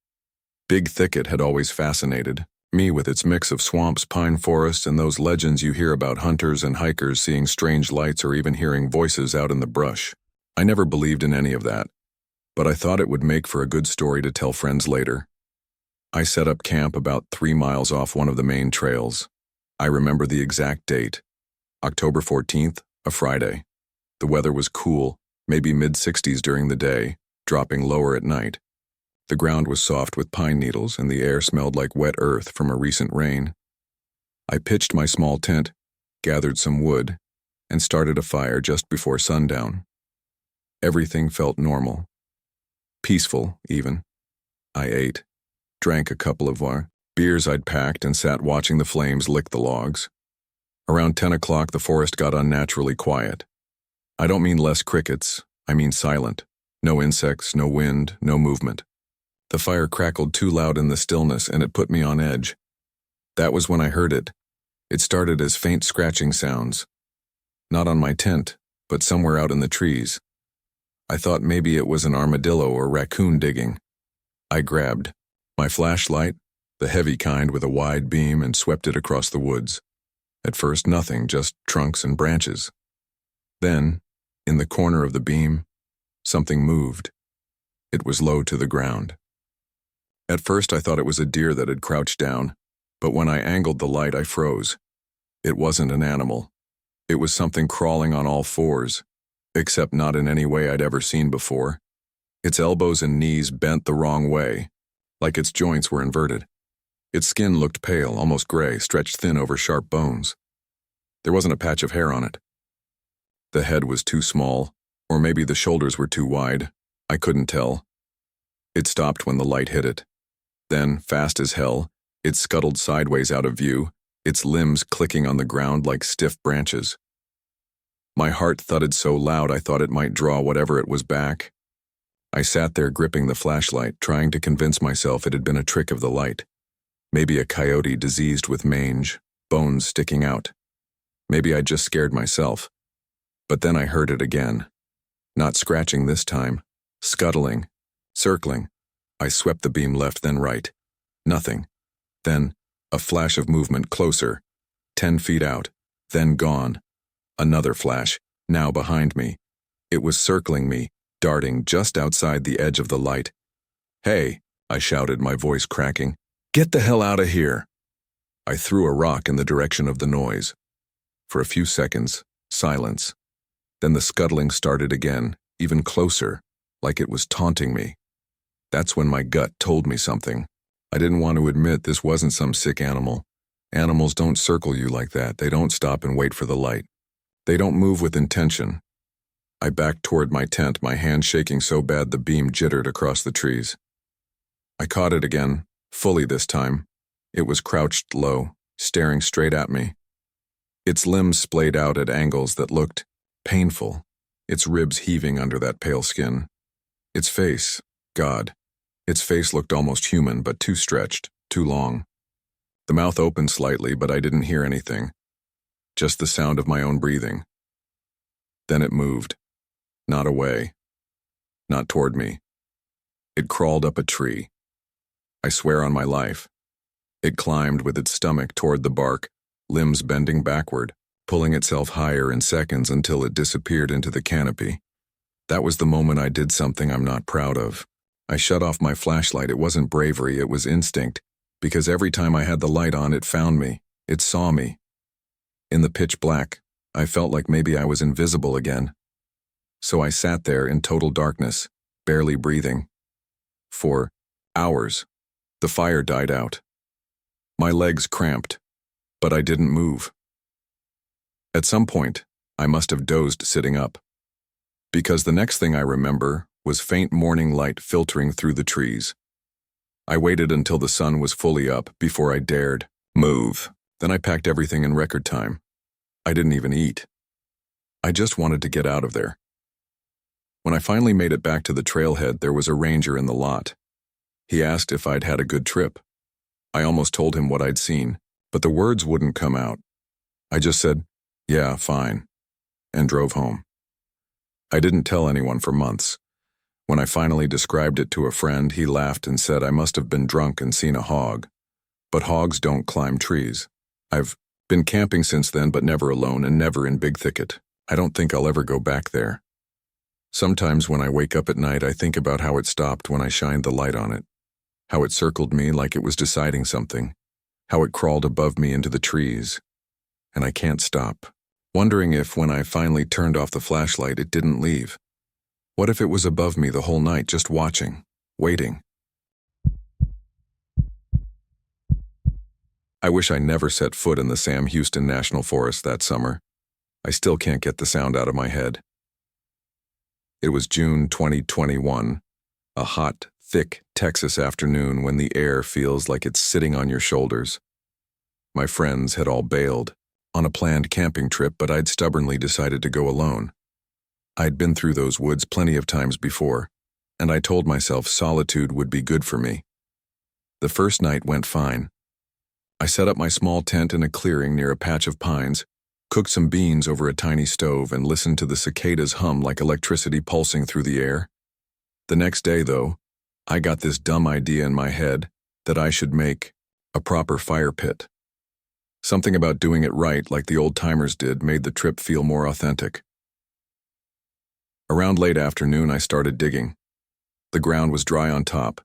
Big Thicket had always fascinated me with its mix of swamps, pine forests, and those legends you hear about hunters and hikers seeing strange lights or even hearing voices out in the brush. I never believed in any of that, but I thought it would make for a good story to tell friends later. I set up camp about 3 miles off one of the main trails. I remember the exact date, October 14th, a Friday. The weather was cool, maybe mid-60s during the day, dropping lower at night. The ground was soft with pine needles and the air smelled like wet earth from a recent rain. I pitched my small tent, gathered some wood, and started a fire just before sundown. Everything felt normal. Peaceful, even. I ate, drank a couple of beers I'd packed, and sat watching the flames lick the logs. Around 10 o'clock, the forest got unnaturally quiet. I don't mean less crickets, I mean silent. No insects, no wind, no movement. The fire crackled too loud in the stillness, and it put me on edge. That was when I heard it. It started as faint scratching sounds. Not on my tent, but somewhere out in the trees. I thought maybe it was an armadillo or raccoon digging. I grabbed my flashlight, the heavy kind with a wide beam, and swept it across the woods. At first, nothing, just trunks and branches. Then, in the corner of the beam, something moved. It was low to the ground. At first, I thought it was a deer that had crouched down, but when I angled the light, I froze. It wasn't an animal. It was something crawling on all fours, except not in any way I'd ever seen before. Its elbows and knees bent the wrong way, like its joints were inverted. Its skin looked pale, almost gray, stretched thin over sharp bones. There wasn't a patch of hair on it. The head was too small, or maybe the shoulders were too wide. I couldn't tell. It stopped when the light hit it. Then, fast as hell, it scuttled sideways out of view, its limbs clicking on the ground like stiff branches. My heart thudded so loud I thought it might draw whatever it was back. I sat there gripping the flashlight, trying to convince myself it had been a trick of the light. Maybe a coyote diseased with mange, bones sticking out. Maybe I'd just scared myself. But then I heard it again. Not scratching this time, scuttling, circling. I swept the beam left, then right. Nothing. Then, a flash of movement closer. 10 feet out. Then gone. Another flash, now behind me. It was circling me, darting just outside the edge of the light. "Hey," I shouted, my voice cracking. "Get the hell out of here!" I threw a rock in the direction of the noise. For a few seconds, silence. Then the scuttling started again, even closer, like it was taunting me. That's when my gut told me something. I didn't want to admit this wasn't some sick animal. Animals don't circle you like that. They don't stop and wait for the light. They don't move with intention. I backed toward my tent, my hand shaking so bad the beam jittered across the trees. I caught it again, fully this time. It was crouched low, staring straight at me. Its limbs splayed out at angles that looked painful, its ribs heaving under that pale skin. Its face, God, its face looked almost human, but too stretched, too long. The mouth opened slightly, but I didn't hear anything. Just the sound of my own breathing. Then it moved. Not away. Not toward me. It crawled up a tree. I swear on my life. It climbed with its stomach toward the bark, limbs bending backward, pulling itself higher in seconds until it disappeared into the canopy. That was the moment I did something I'm not proud of. I shut off my flashlight. It wasn't bravery, it was instinct, because every time I had the light on, it found me. It saw me. In the pitch black, I felt like maybe I was invisible again. So I sat there in total darkness, barely breathing. For hours, the fire died out. My legs cramped, but I didn't move. At some point, I must have dozed sitting up, because the next thing I remember was faint morning light filtering through the trees. I waited until the sun was fully up before I dared move. Then I packed everything in record time. I didn't even eat. I just wanted to get out of there. When I finally made it back to the trailhead, there was a ranger in the lot. He asked if I'd had a good trip. I almost told him what I'd seen, but the words wouldn't come out. I just said, "Yeah, fine," and drove home. I didn't tell anyone for months. When I finally described it to a friend, he laughed and said I must have been drunk and seen a hog. But hogs don't climb trees. I've been camping since then, but never alone and never in Big Thicket. I don't think I'll ever go back there. Sometimes when I wake up at night, I think about how it stopped when I shined the light on it, how it circled me like it was deciding something, how it crawled above me into the trees. And I can't stop, wondering if when I finally turned off the flashlight, it didn't leave. What if it was above me the whole night, just watching, waiting? I wish I never set foot in the Sam Houston National Forest that summer. I still can't get the sound out of my head. It was June 2021, a hot, thick Texas afternoon when the air feels like it's sitting on your shoulders. My friends had all bailed on a planned camping trip, but I'd stubbornly decided to go alone. I'd been through those woods plenty of times before, and I told myself solitude would be good for me. The first night went fine. I set up my small tent in a clearing near a patch of pines, cooked some beans over a tiny stove, and listened to the cicadas hum like electricity pulsing through the air. The next day, though, I got this dumb idea in my head that I should make a proper fire pit. Something about doing it right, like the old-timers did, made the trip feel more authentic. Around late afternoon, I started digging. The ground was dry on top,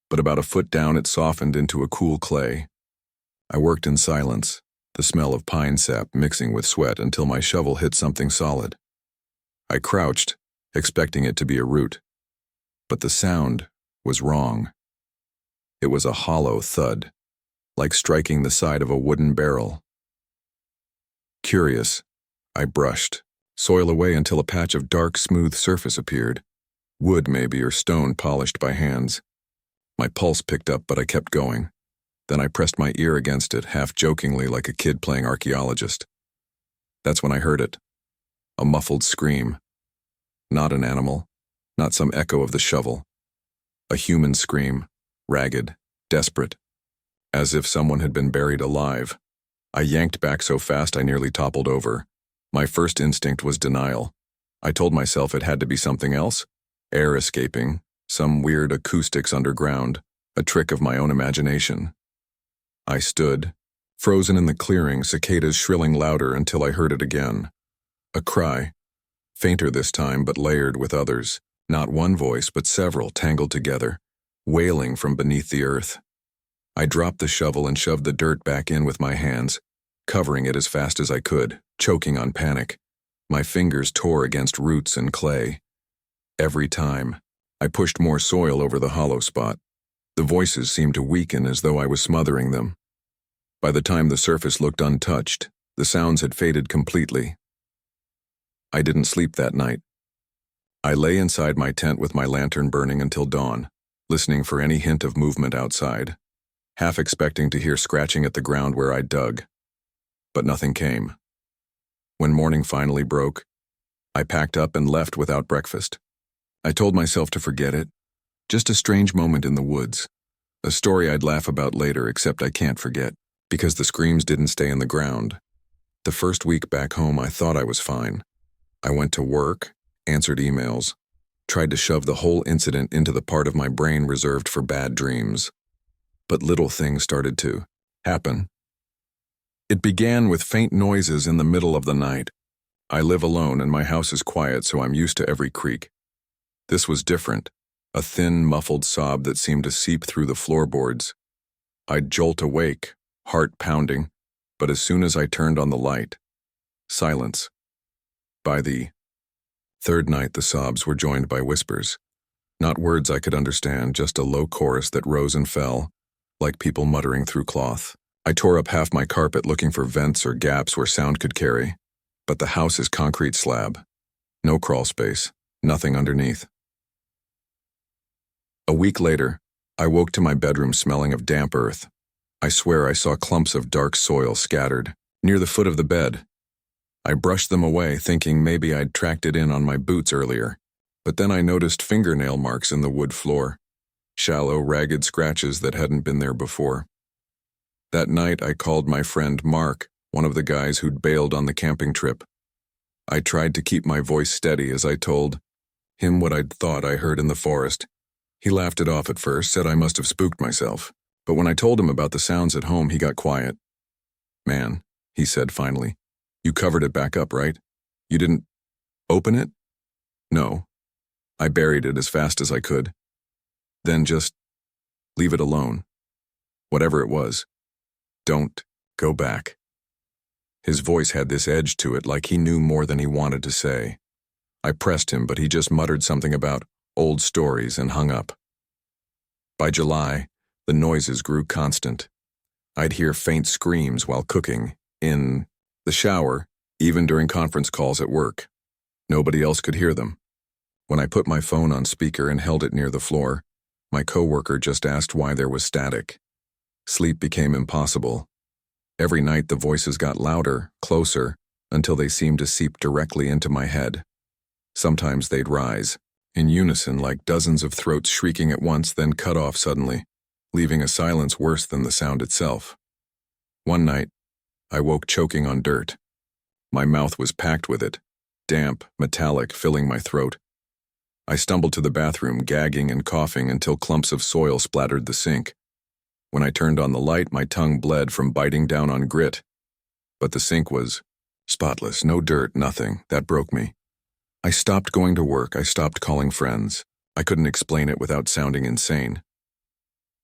but about a foot down it softened into a cool clay. I worked in silence, the smell of pine sap mixing with sweat until my shovel hit something solid. I crouched, expecting it to be a root, but the sound was wrong. It was a hollow thud, like striking the side of a wooden barrel. Curious, I brushed soil away until a patch of dark, smooth surface appeared. Wood, maybe, or stone polished by hands. My pulse picked up, but I kept going. Then I pressed my ear against it, half jokingly, like a kid playing archaeologist. That's when I heard it. A muffled scream. Not an animal, not some echo of the shovel. A human scream, ragged, desperate, as if someone had been buried alive. I yanked back so fast I nearly toppled over. My first instinct was denial. I told myself it had to be something else. Air escaping, some weird acoustics underground, a trick of my own imagination. I stood, frozen in the clearing, cicadas shrilling louder until I heard it again. A cry, fainter this time but layered with others, not one voice but several tangled together, wailing from beneath the earth. I dropped the shovel and shoved the dirt back in with my hands, covering it as fast as I could, choking on panic. My fingers tore against roots and clay. Every time, I pushed more soil over the hollow spot. The voices seemed to weaken as though I was smothering them. By the time the surface looked untouched, the sounds had faded completely. I didn't sleep that night. I lay inside my tent with my lantern burning until dawn, listening for any hint of movement outside, half expecting to hear scratching at the ground where I dug. But nothing came. When morning finally broke, I packed up and left without breakfast. I told myself to forget it. Just a strange moment in the woods. A story I'd laugh about later, except I can't forget, because the screams didn't stay in the ground. The first week back home, I thought I was fine. I went to work, answered emails, tried to shove the whole incident into the part of my brain reserved for bad dreams. But little things started to happen. It began with faint noises in the middle of the night. I live alone and my house is quiet, so I'm used to every creak. This was different, a thin, muffled sob that seemed to seep through the floorboards. I'd jolt awake, heart pounding, but as soon as I turned on the light, silence. By the third night, the sobs were joined by whispers. Not words I could understand, just a low chorus that rose and fell, like people muttering through cloth. I tore up half my carpet looking for vents or gaps where sound could carry, but the house is concrete slab. No crawl space, nothing underneath. A week later, I woke to my bedroom smelling of damp earth. I swear I saw clumps of dark soil scattered near the foot of the bed. I brushed them away, thinking maybe I'd tracked it in on my boots earlier, but then I noticed fingernail marks in the wood floor, shallow, ragged scratches that hadn't been there before. That night, I called my friend Mark, one of the guys who'd bailed on the camping trip. I tried to keep my voice steady as I told him what I'd thought I heard in the forest. He laughed it off at first, said I must have spooked myself, but when I told him about the sounds at home, he got quiet. "Man," he said finally, "you covered it back up, right? You didn't open it?" "No. I buried it as fast as I could. Then just leave it alone. Whatever it was. Don't go back." His voice had this edge to it, like he knew more than he wanted to say. I pressed him, but he just muttered something about old stories and hung up. By July, the noises grew constant. I'd hear faint screams while cooking, in the shower, even during conference calls at work. Nobody else could hear them. When I put my phone on speaker and held it near the floor, my coworker just asked why there was static. Sleep became impossible. Every night the voices got louder, closer, until they seemed to seep directly into my head. Sometimes they'd rise, in unison like dozens of throats shrieking at once, then cut off suddenly, leaving a silence worse than the sound itself. One night, I woke choking on dirt. My mouth was packed with it, damp, metallic, filling my throat. I stumbled to the bathroom, gagging and coughing until clumps of soil splattered the sink. When I turned on the light, my tongue bled from biting down on grit. But the sink was spotless, no dirt, nothing. That broke me. I stopped going to work. I stopped calling friends. I couldn't explain it without sounding insane.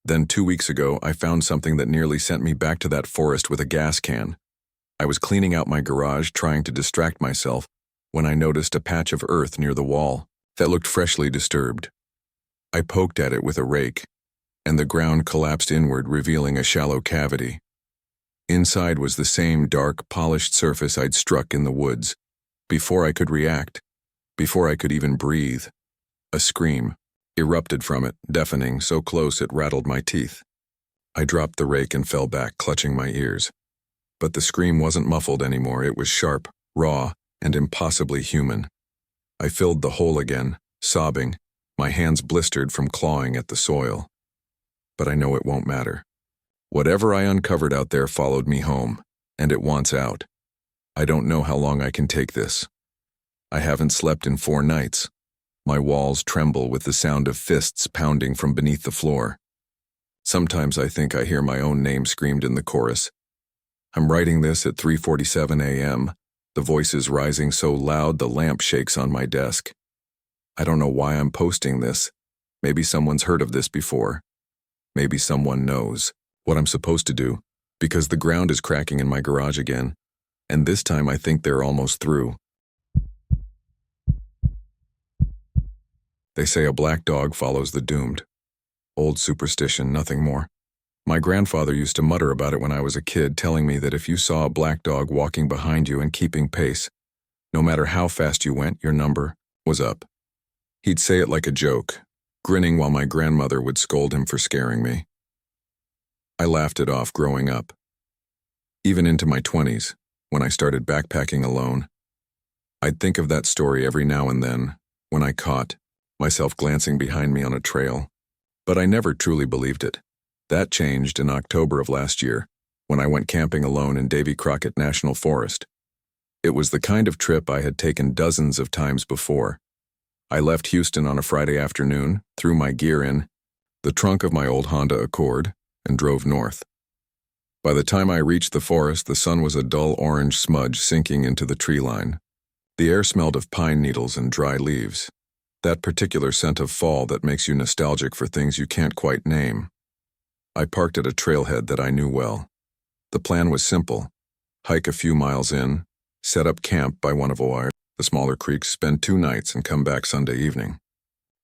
Then 2 weeks ago, I found something that nearly sent me back to that forest with a gas can. I was cleaning out my garage, trying to distract myself, when I noticed a patch of earth near the wall that looked freshly disturbed. I poked at it with a rake, and the ground collapsed inward, revealing a shallow cavity. Inside was the same dark, polished surface I'd struck in the woods. Before I could react, before I could even breathe, a scream erupted from it, deafening, so close it rattled my teeth. I dropped the rake and fell back, clutching my ears. But the scream wasn't muffled anymore. It was sharp, raw, and impossibly human. I filled the hole again, sobbing, my hands blistered from clawing at the soil. But I know it won't matter. Whatever I uncovered out there followed me home, and it wants out. I don't know how long I can take this. I haven't slept in 4 nights. My walls tremble with the sound of fists pounding from beneath the floor. Sometimes I think I hear my own name screamed in the chorus. I'm writing this at 3:47 a.m., the voices rising so loud the lamp shakes on my desk. I don't know why I'm posting this. Maybe someone's heard of this before. Maybe someone knows what I'm supposed to do, because the ground is cracking in my garage again, and this time I think they're almost through. They say a black dog follows the doomed. Old superstition, nothing more. My grandfather used to mutter about it when I was a kid, telling me that if you saw a black dog walking behind you and keeping pace, no matter how fast you went, your number was up. He'd say it like a joke, grinning while my grandmother would scold him for scaring me. I laughed it off growing up. Even into my 20s, when I started backpacking alone, I'd think of that story every now and then, when I caught myself glancing behind me on a trail. But I never truly believed it. That changed in October of last year, when I went camping alone in Davy Crockett National Forest. It was the kind of trip I had taken dozens of times before. I left Houston on a Friday afternoon, threw my gear in the trunk of my old Honda Accord, and drove north. By the time I reached the forest, the sun was a dull orange smudge sinking into the tree line. The air smelled of pine needles and dry leaves. That particular scent of fall that makes you nostalgic for things you can't quite name. I parked at a trailhead that I knew well. The plan was simple. Hike a few miles in, set up camp by one of the smaller creeks, spend 2 nights and come back Sunday evening.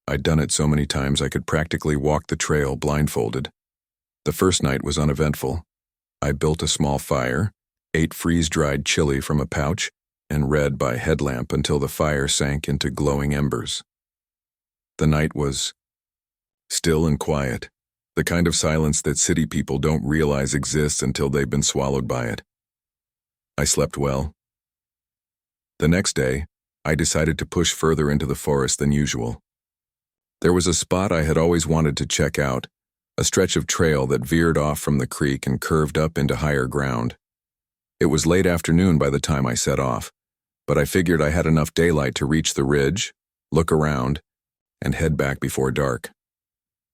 I'd done it so many times I could practically walk the trail blindfolded. The first night was uneventful. I built a small fire, ate freeze-dried chili from a pouch, and read by headlamp until the fire sank into glowing embers. The night was still and quiet, the kind of silence that city people don't realize exists until they've been swallowed by it. I slept well. The next day, I decided to push further into the forest than usual. There was a spot I had always wanted to check out, a stretch of trail that veered off from the creek and curved up into higher ground. It was late afternoon by the time I set off, but I figured I had enough daylight to reach the ridge, look around, and head back before dark.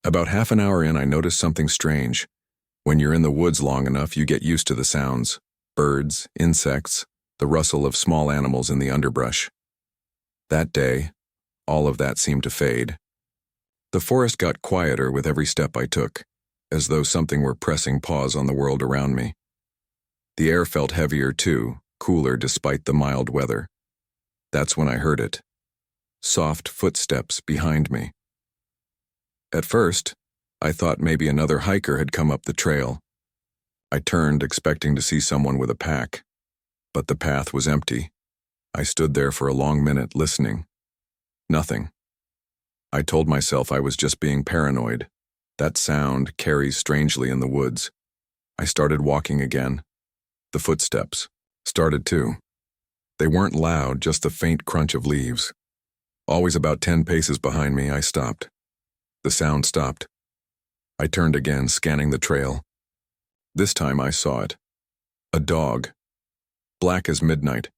About half an hour in, I noticed something strange. When you're in the woods long enough, you get used to the sounds: birds, insects, the rustle of small animals in the underbrush. That day, all of that seemed to fade. The forest got quieter with every step I took, as though something were pressing pause on the world around me. The air felt heavier too, cooler despite the mild weather. That's when I heard it. Soft footsteps behind me. At first, I thought maybe another hiker had come up the trail. I turned, expecting to see someone with a pack, but the path was empty. I stood there for a long minute, listening. Nothing. I told myself I was just being paranoid. That sound carries strangely in the woods. I started walking again. The footsteps started too. They weren't loud, just the faint crunch of leaves. Always about 10 paces behind me, I stopped. The sound stopped. I turned again, scanning the trail. This time I saw it. A dog. Black as midnight,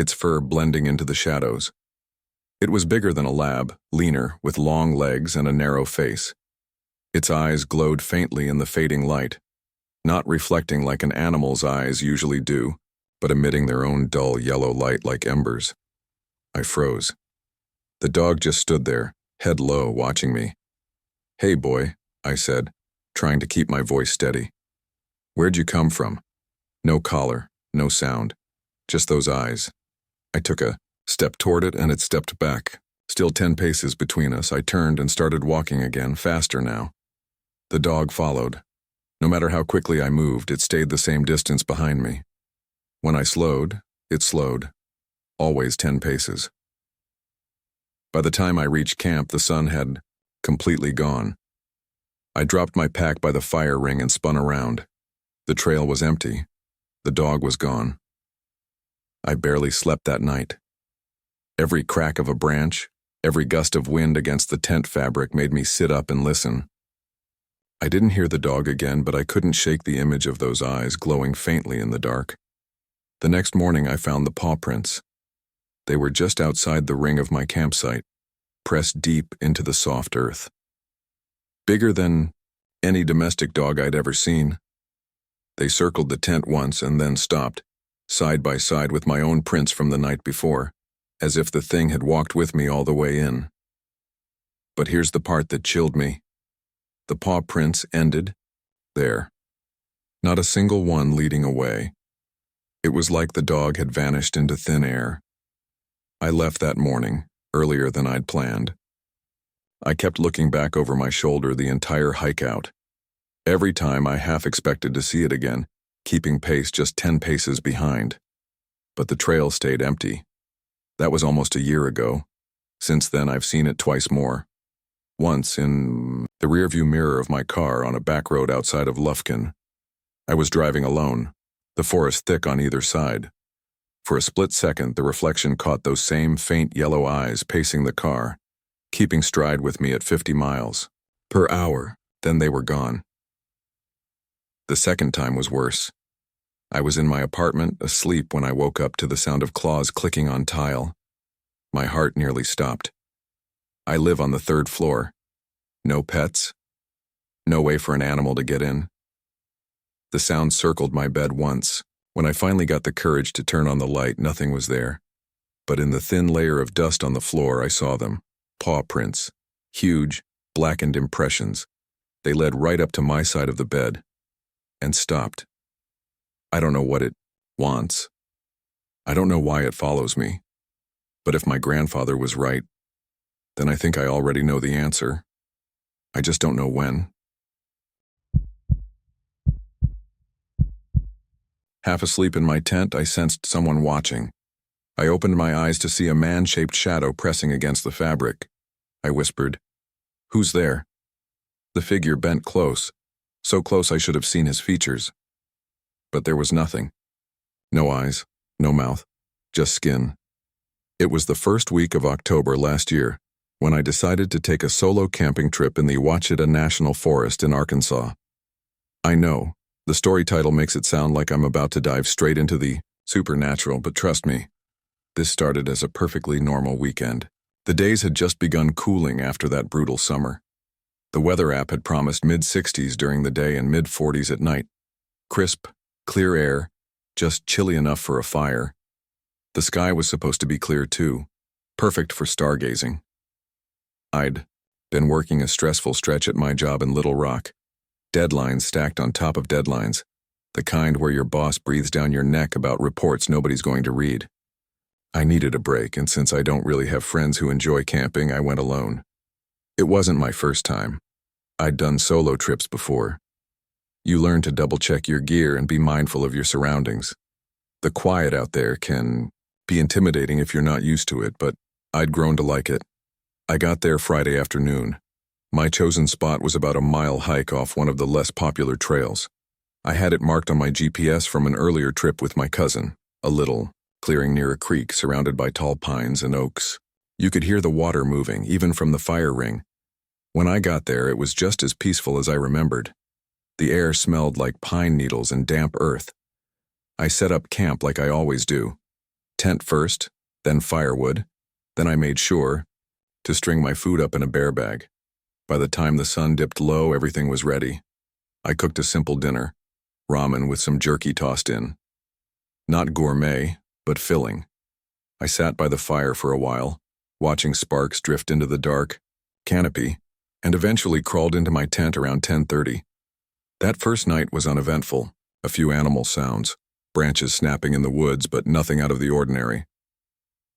its fur blending into the shadows. It was bigger than a lab, leaner, with long legs and a narrow face. Its eyes glowed faintly in the fading light, not reflecting like an animal's eyes usually do, but emitting their own dull yellow light like embers. I froze. The dog just stood there, head low, watching me. "Hey, boy," I said, trying to keep my voice steady. "Where'd you come from?" No collar, no sound, just those eyes. I took a step toward it and it stepped back. Still 10 paces between us, I turned and started walking again, faster now. The dog followed. No matter how quickly I moved, it stayed the same distance behind me. When I slowed, it slowed. Always 10 paces. By the time I reached camp, the sun had completely gone. I dropped my pack by the fire ring and spun around. The trail was empty. The dog was gone. I barely slept that night. Every crack of a branch, every gust of wind against the tent fabric made me sit up and listen. I didn't hear the dog again, but I couldn't shake the image of those eyes glowing faintly in the dark. The next morning I found the paw prints. They were just outside the ring of my campsite, pressed deep into the soft earth. Bigger than any domestic dog I'd ever seen. They circled the tent once and then stopped, side by side with my own prints from the night before, as if the thing had walked with me all the way in. But here's the part that chilled me. The paw prints ended there. Not a single one leading away. It was like the dog had vanished into thin air. I left that morning, earlier than I'd planned. I kept looking back over my shoulder the entire hike out. Every time I half expected to see it again, keeping pace just 10 paces behind. But the trail stayed empty. That was almost a year ago. Since then, I've seen it twice more. Once in the rearview mirror of my car on a back road outside of Lufkin. I was driving alone, the forest thick on either side. For a split second, the reflection caught those same faint yellow eyes pacing the car, keeping stride with me at 50 miles per hour. Then they were gone. The second time was worse. I was in my apartment, asleep when I woke up to the sound of claws clicking on tile. My heart nearly stopped. I live on the 3rd floor. No pets. No way for an animal to get in. The sound circled my bed once. When I finally got the courage to turn on the light, nothing was there. But in the thin layer of dust on the floor, I saw them. paw prints, huge, blackened impressions. They led right up to my side of the bed and stopped. I don't know what it wants. I don't know why it follows me. But if my grandfather was right, then I think I already know the answer. I just don't know when. Half asleep in my tent, I sensed someone watching. I opened my eyes to see a man-shaped shadow pressing against the fabric. I whispered, "Who's there?" The figure bent close, so close I should have seen his features. But there was nothing. No eyes, no mouth, just skin. It was the first week of October last year, when I decided to take a solo camping trip in the Ouachita National Forest in Arkansas. I know, the story title makes it sound like I'm about to dive straight into the supernatural, but trust me, this started as a perfectly normal weekend. The days had just begun cooling after that brutal summer. The weather app had promised mid-60s during the day and mid-40s at night. Crisp, clear air, just chilly enough for a fire. The sky was supposed to be clear too, perfect for stargazing. I'd been working a stressful stretch at my job in Little Rock. Deadlines stacked on top of deadlines, the kind where your boss breathes down your neck about reports nobody's going to read. I needed a break, and since I don't really have friends who enjoy camping, I went alone. It wasn't my first time. I'd done solo trips before. You learn to double-check your gear and be mindful of your surroundings. The quiet out there can be intimidating if you're not used to it, but I'd grown to like it. I got there Friday afternoon. My chosen spot was about a mile hike off one of the less popular trails. I had it marked on my GPS from an earlier trip with my cousin, a little clearing near a creek surrounded by tall pines and oaks. You could hear the water moving, even from the fire ring. When I got there, it was just as peaceful as I remembered. The air smelled like pine needles and damp earth. I set up camp like I always do. Tent first, then firewood, then I made sure to string my food up in a bear bag. By the time the sun dipped low, everything was ready. I cooked a simple dinner, ramen with some jerky tossed in. Not gourmet, but filling. I sat by the fire for a while, watching sparks drift into the dark canopy, and eventually crawled into my tent around 10:30. That first night was uneventful. A few animal sounds, branches snapping in the woods, but nothing out of the ordinary.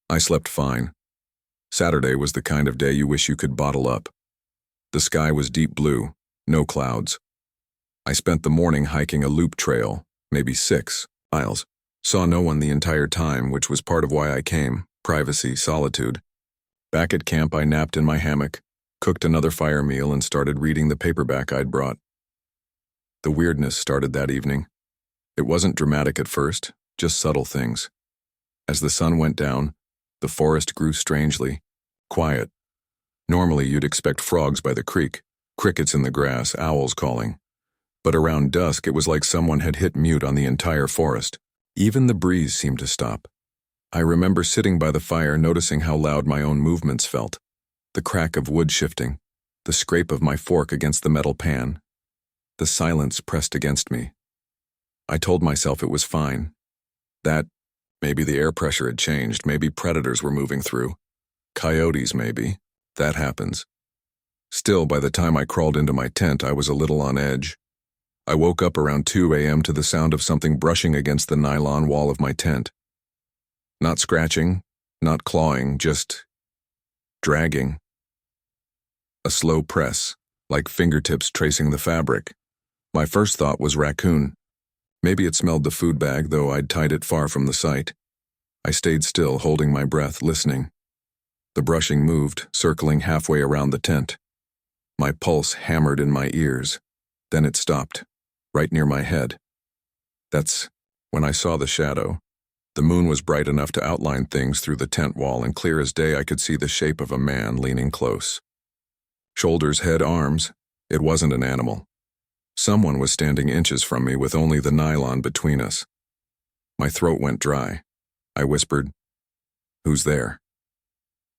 I slept fine. Saturday was the kind of day you wish you could bottle up. The sky was deep blue, no clouds. I spent the morning hiking a loop trail, maybe 6 miles. Saw no one the entire time, which was part of why I came. Privacy, solitude. Back at camp, I napped in my hammock, cooked another fire meal, and started reading the paperback I'd brought. The weirdness started that evening. It wasn't dramatic at first, just subtle things. As the sun went down, the forest grew strangely quiet. Normally, you'd expect frogs by the creek, crickets in the grass, owls calling. But around dusk, it was like someone had hit mute on the entire forest. Even the breeze seemed to stop. I remember sitting by the fire, noticing how loud my own movements felt. The crack of wood shifting, the scrape of my fork against the metal pan. The silence pressed against me. I told myself it was fine. That maybe the air pressure had changed, maybe predators were moving through. Coyotes, maybe. That happens. Still, by the time I crawled into my tent, I was a little on edge. I woke up around 2 a.m. to the sound of something brushing against the nylon wall of my tent. Not scratching, not clawing, just dragging. A slow press, like fingertips tracing the fabric. My first thought was raccoon. Maybe it smelled the food bag, though I'd tied it far from the site. I stayed still, holding my breath, listening. The brushing moved, circling halfway around the tent. My pulse hammered in my ears. Then it stopped, right near my head. That's when I saw the shadow. The moon was bright enough to outline things through the tent wall, and clear as day I could see the shape of a man leaning close. Shoulders, head, arms. It wasn't an animal. Someone was standing inches from me with only the nylon between us. My throat went dry. I whispered, "Who's there?"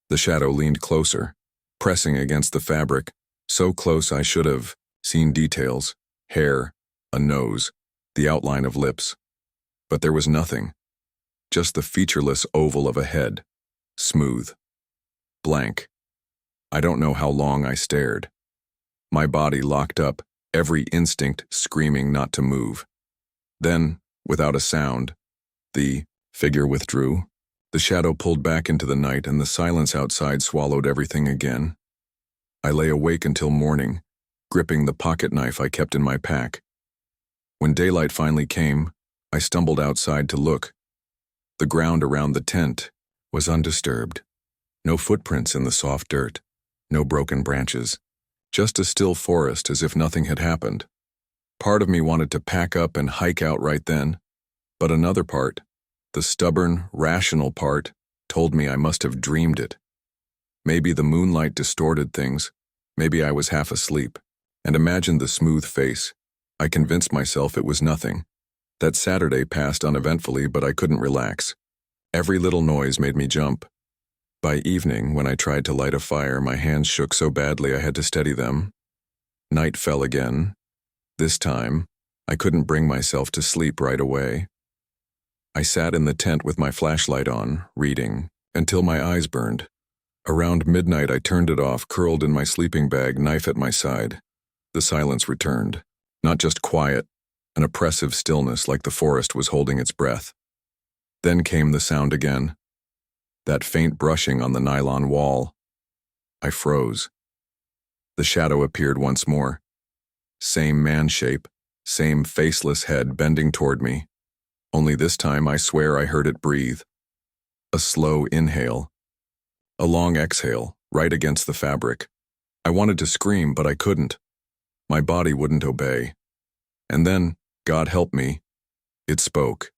The shadow leaned closer, pressing against the fabric, so close I should have seen details, hair, a nose, the outline of lips. But there was nothing, just the featureless oval of a head, smooth, blank. I don't know how long I stared. My body locked up, every instinct screaming not to move. Then, without a sound, the figure withdrew. The shadow pulled back into the night and the silence outside swallowed everything again. I lay awake until morning, gripping the pocket knife I kept in my pack. When daylight finally came, I stumbled outside to look. The ground around the tent was undisturbed. No footprints in the soft dirt, no broken branches, just a still forest as if nothing had happened. Part of me wanted to pack up and hike out right then, but another part, the stubborn, rational part, told me I must have dreamed it. Maybe the moonlight distorted things, maybe I was half asleep, and imagined the smooth face. I convinced myself it was nothing. That Saturday passed uneventfully, but I couldn't relax. Every little noise made me jump. By evening, when I tried to light a fire, my hands shook so badly I had to steady them. Night fell again. This time, I couldn't bring myself to sleep right away. I sat in the tent with my flashlight on, reading, until my eyes burned. Around midnight, I turned it off, curled in my sleeping bag, knife at my side. The silence returned. Not just quiet, an oppressive stillness like the forest was holding its breath. Then came the sound again. That faint brushing on the nylon wall. I froze. The shadow appeared once more. Same man shape, same faceless head bending toward me. Only this time I swear I heard it breathe. A slow inhale. A long exhale, right against the fabric. I wanted to scream, but I couldn't. My body wouldn't obey. And then, God help me, it spoke.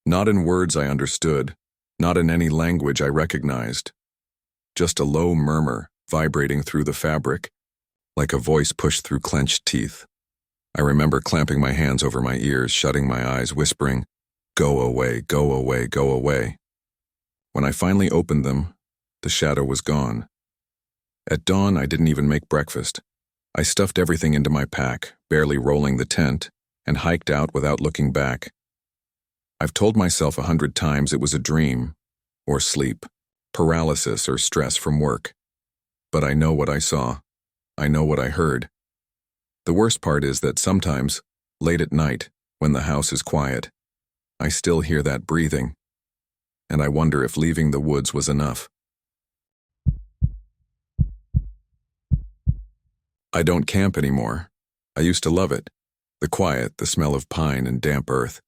Not in words I understood, not in any language I recognized. Just a low murmur vibrating through the fabric, like a voice pushed through clenched teeth. I remember clamping my hands over my ears, shutting my eyes, whispering, "Go away, go away, go away." When I finally opened them, the shadow was gone. At dawn, I didn't even make breakfast. I stuffed everything into my pack, barely rolling the tent, and hiked out without looking back. I've told myself 100 times it was a dream, or sleep, paralysis or stress from work. But I know what I saw. I know what I heard. The worst part is that sometimes, late at night, when the house is quiet, I still hear that breathing. And I wonder if leaving the woods was enough. I don't camp anymore. I used to love it. The quiet, the smell of pine and damp earth.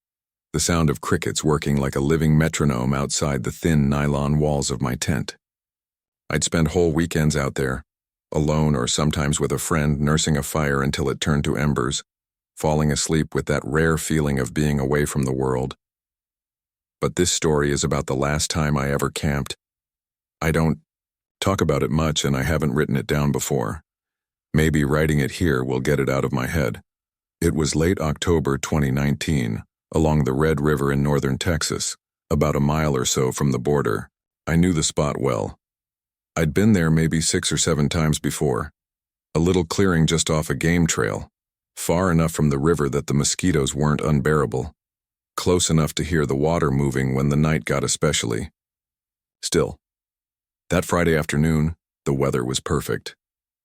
The sound of crickets working like a living metronome outside the thin nylon walls of my tent. I'd spend whole weekends out there, alone or sometimes with a friend nursing a fire until it turned to embers, falling asleep with that rare feeling of being away from the world. But this story is about the last time I ever camped. I don't talk about it much and I haven't written it down before. Maybe writing it here will get it out of my head. It was late October 2019. Along the Red River in northern Texas, about a mile or so from the border. I knew the spot well. I'd been there maybe 6 or 7 times before. A little clearing just off a game trail, far enough from the river that the mosquitoes weren't unbearable, close enough to hear the water moving when the night got especially. Still, that Friday afternoon, the weather was perfect.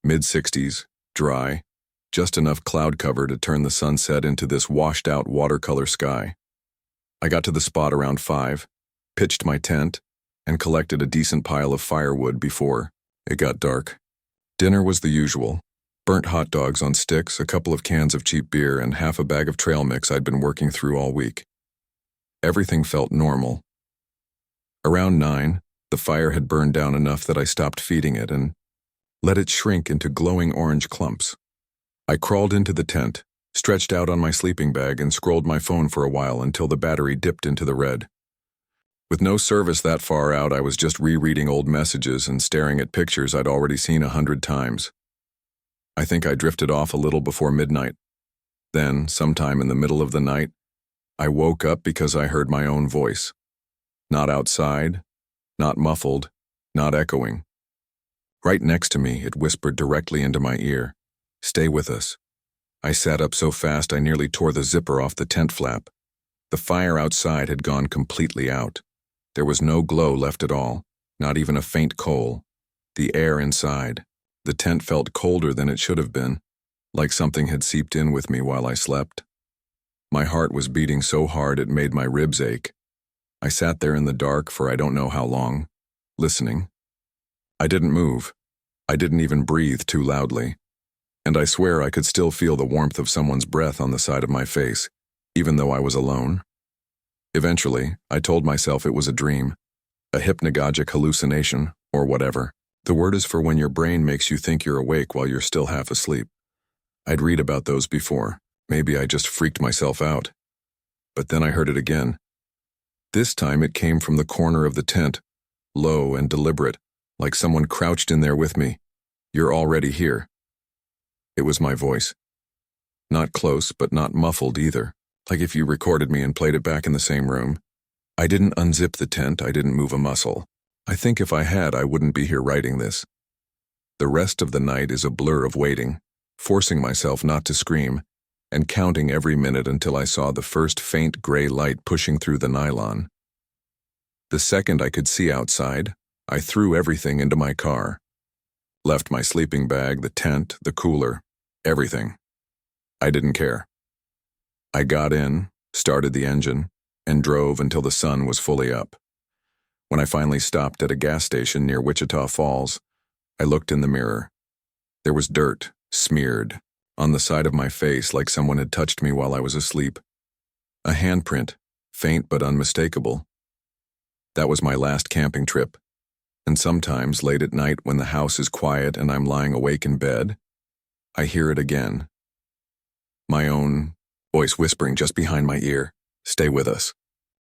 Mid-60s, dry, just enough cloud cover to turn the sunset into this washed-out watercolor sky. I got to the spot around 5, pitched my tent, and collected a decent pile of firewood before it got dark. Dinner was the usual. Burnt hot dogs on sticks, a couple of cans of cheap beer, and half a bag of trail mix I'd been working through all week. Everything felt normal. Around 9, the fire had burned down enough that I stopped feeding it and let it shrink into glowing orange clumps. I crawled into the tent, stretched out on my sleeping bag, and scrolled my phone for a while until the battery dipped into the red. With no service that far out, I was just rereading old messages and staring at pictures I'd already seen 100 times. I think I drifted off a little before midnight. Then, sometime in the middle of the night, I woke up because I heard my own voice. Not outside, not muffled, not echoing. Right next to me, it whispered directly into my ear. "Stay with us." I sat up so fast I nearly tore the zipper off the tent flap. The fire outside had gone completely out. There was no glow left at all, not even a faint coal. The air inside. The tent felt colder than it should have been, like something had seeped in with me while I slept. My heart was beating so hard it made my ribs ache. I sat there in the dark for I don't know how long, listening. I didn't move. I didn't even breathe too loudly. And I swear I could still feel the warmth of someone's breath on the side of my face, even though I was alone. Eventually, I told myself it was a dream, a hypnagogic hallucination, or whatever. The word is for when your brain makes you think you're awake while you're still half asleep. I'd read about those before. Maybe I just freaked myself out. But then I heard it again. This time it came from the corner of the tent, low and deliberate, like someone crouched in there with me. "You're already here." It was my voice. Not close, but not muffled either, like if you recorded me and played it back in the same room. I didn't unzip the tent, I didn't move a muscle. I think if I had, I wouldn't be here writing this. The rest of the night is a blur of waiting, forcing myself not to scream, and counting every minute until I saw the first faint gray light pushing through the nylon. The second I could see outside, I threw everything into my car. Left my sleeping bag, the tent, the cooler, everything. I didn't care. I got in, started the engine, and drove until the sun was fully up. When I finally stopped at a gas station near Wichita Falls, I looked in the mirror. There was dirt, smeared, on the side of my face like someone had touched me while I was asleep. A handprint, faint but unmistakable. That was my last camping trip. And sometimes, late at night when the house is quiet and I'm lying awake in bed, I hear it again. My own voice whispering just behind my ear, "Stay with us."